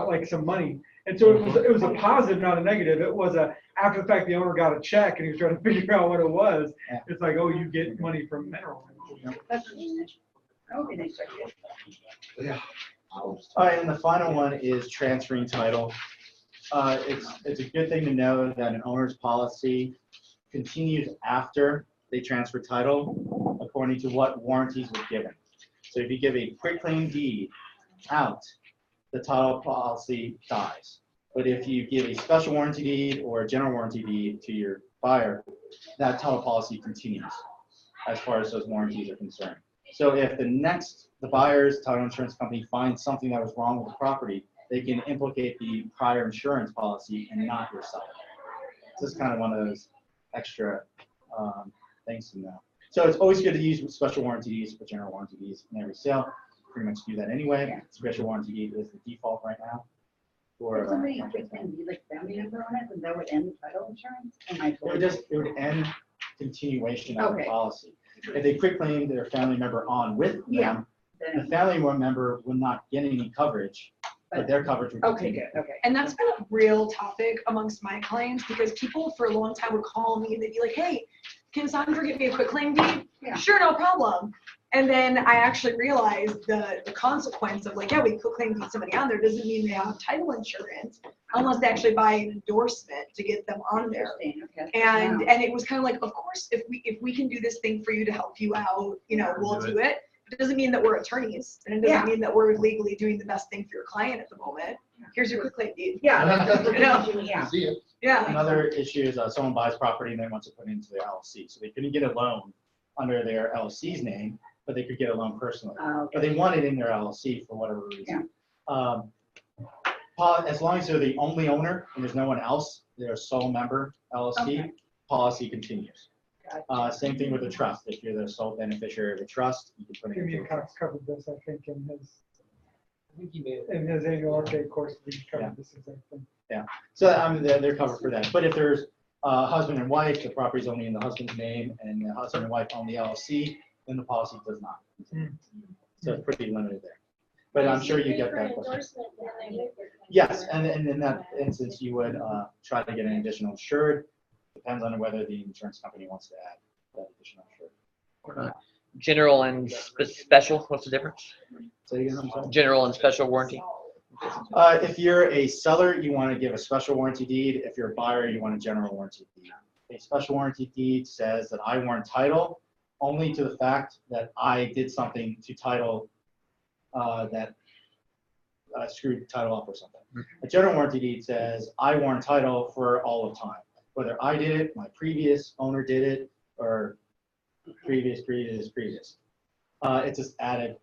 like some money. And so it was a positive, not a negative. It was after the fact, the owner got a check and he was trying to figure out what it was. Yeah. It's like, oh, you get money from mineral. That's that would be nice. Yeah. All right, and the final one is transferring title. It's a good thing to know that an owner's policy continues after they transfer title according to what warranties were given. So if you give a quitclaim deed out, the title policy dies. But if you give a special warranty deed or a general warranty deed to your buyer, that title policy continues as far as those warranties are concerned. So if the buyer's title insurance company finds something that was wrong with the property, they can implicate the prior insurance policy and not yourself. This is kind of one of those extra things to know. So it's always good to use special warranty deeds or general warranty deeds in every sale. Pretty much do that anyway. Yeah. Special warranty deed is the default right now. For, If somebody puts in, like, family member on it, then that would end title insurance? Am I it would end continuation of the Okay. policy. If they quitclaim their family member on with them, Yeah. the family member would not get any coverage, but their coverage would Okay, continue. good, okay. And that's been a real topic amongst my clients because people for a long time would call me and they'd be like, hey, can Sandra get me a quitclaim deed? Yeah. Sure, no problem. And then I actually realized the consequence of like, yeah, we quitclaim deed somebody on there doesn't mean they have title insurance unless they actually buy an endorsement to get them on there. Interesting, okay. And Wow. and it was kind of like, of course, if we can do this thing for you to help you out, we'll do it. It doesn't mean that we're attorneys, and it doesn't Yeah. mean that we're legally doing the best thing for your client at the moment. Here's your quitclaim deed. Yeah, that's You know? what yeah. See it. Yeah. Another issue is someone buys property and they want to put it into their LLC. So they couldn't get a loan under their LLC's name, but they could get a loan personally. But they want it in their LLC for whatever reason. As long as they're the only owner and there's no one else, they're a sole member LLC, Okay. policy continues. Gotcha. Same thing with the trust. If you're the sole beneficiary of the trust, you can put it into Damien a trust. Cox covered this, I think, in think he made it. his annual update course, we Yeah. covered this exact thing. So they're covered for that. But if there's husband and wife, the property's only in the husband's name, and the husband and wife own the LLC, then the policy does not. So it's pretty limited there. But I'm sure you get that question. Yes, and in that instance, you would try to get an additional insured. Depends on whether the insurance company wants to add that additional insured. General and special, what's the difference? Say again, I'm sorry? General and special warranty. If you're a seller, you want to give a special warranty deed. If you're a buyer, you want a general warranty deed. A special warranty deed says that I warrant title only to the fact that I did something to title that screwed the title up or something. A general warranty deed says I warrant title for all of time. Whether I did it, my previous owner did it, or previous. It's just added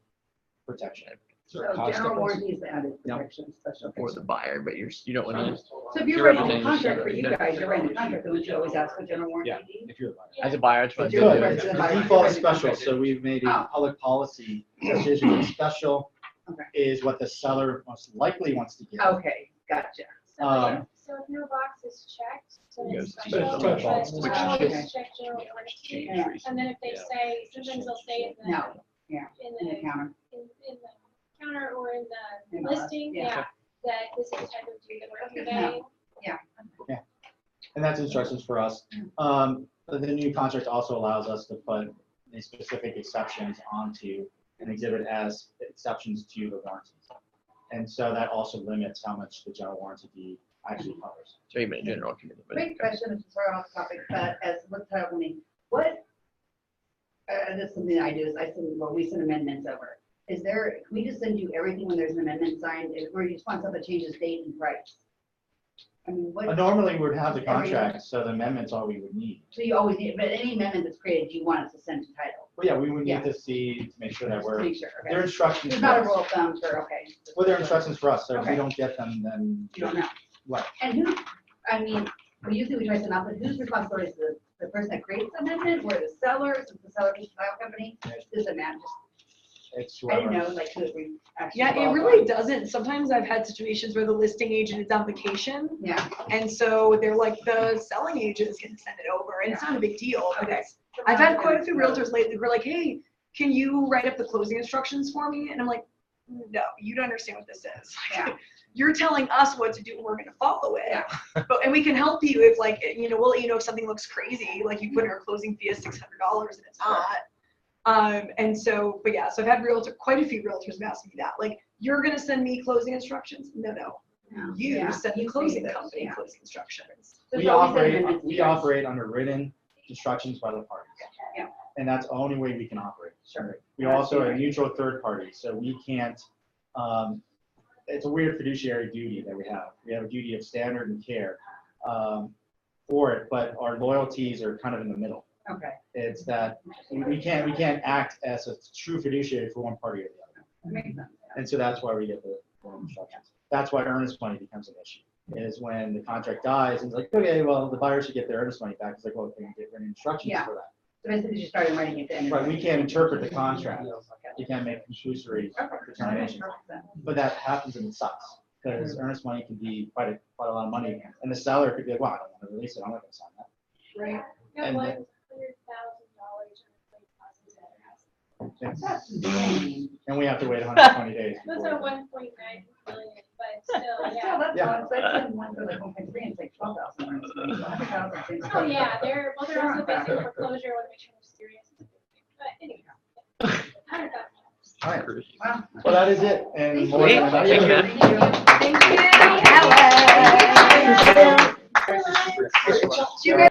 protection. So general warranty is the added protection, special. For the buyer, but you don't want to, So if you're You're writing a representing contract for yourself. you guys, you're writing a contract, don't you always ask for general warranty? deed? If you're the buyer. as a buyer, it's what If you you're do. the The buyer. default is special, so we've made a public policy that says your special Okay. is what the seller most likely wants to get. Okay, gotcha. So if no box is checked, then it's Yes. special, Special but box. Which all is- is checked general warranty. Yeah. And then if they Yeah. say, sometimes they'll say in the, No, yeah, in in the the, counter. in the counter or in the In the- listing, yeah. yeah, that this is the type of deed that we're Okay, conveying. And that's instructions for us. The new contract also allows us to put the specific exceptions onto an exhibit as exceptions to the warranties. And so that also limits how much the general warranty deed actually covers. So even a general commitment. Great question, this is far off topic, but as what title company, what, this is something I do, is we send amendments over. Is there, can we just send you everything when there's an amendment signed, or you just want something that changes date and price? I mean, what, Normally, we would have the contract, so the amendment's all we would need. so you always need, but any amendment that's created, you want us to send to title? But yeah, we would Yeah. need to see, to make sure that Just we're, Make sure, their okay. instructions There's for not a us. rule of thumb for, okay. Well, they're instructions for us, so if we Okay. don't get them, then. You don't know. What? And who, I mean, usually we try to send out, but whose responsibility is the person that creates the amendment, or the seller, since the seller is the title company? Does it matter? It's I didn't whoever. know, like, who we actually. Yeah, it involved really on. doesn't. Sometimes I've had situations where the listing agent is on vacation, Yeah, and so they're like, the selling agent is gonna send it over, and it's not a big deal, but Okay. it's, I've had quite a few realtors lately who are like, hey, can you write up the closing instructions for me? And I'm like, no, you don't understand what this is. Yeah. You're telling us what to do, and we're gonna follow it. Yeah. And we can help you if like, we'll let you know if something looks crazy, like you put in our closing fee is $600 and it's not. And so, but yeah, so I've had quite a few realtors have asked me that, like, you're gonna send me closing instructions? No, no. you Yeah, send the you closing say that, company yeah. closing instructions. So We it's always an operate, amendment to we yours. operate under written instructions by the parties. Yeah. And that's the only way we can operate. Sure. We also are a neutral third party, so we can't, it's a weird fiduciary duty that we have. We have a duty of standard and care for it, but our loyalties are kind of in the middle. Okay, It's that we can't act as a true fiduciary for one party or the other. that makes sense. And so that's why we get the instructions. That's why earnest money becomes an issue, is when the contract dies, and it's like, okay, well, the buyer should get their earnest money back. It's like, well, can we get written instructions Yeah. for that? So basically, you started writing it then. Right, we can't interpret the contract. Okay. You can't make conclusory Okay, that makes determinations. perfect sense. But that happens and it sucks, because earnest money can be quite a lot of money, and the seller could be like, wow, I don't want to release it, I'm not gonna sign that. Right. Got And- $100,000 on the It's- That's insane. And we have to wait 120 days. That's before- a 1.9 million, but still, But still, yeah. that's Yeah. lots. I've seen one for like 1.3, and it's like 12,000. Oh, yeah, they're also facing foreclosure, want to make sure they're serious. But anyway. $100,000. All right, Wow. well, that is it, and more Sweet. than Thank you, man. Thank you, Alex. enough. You guys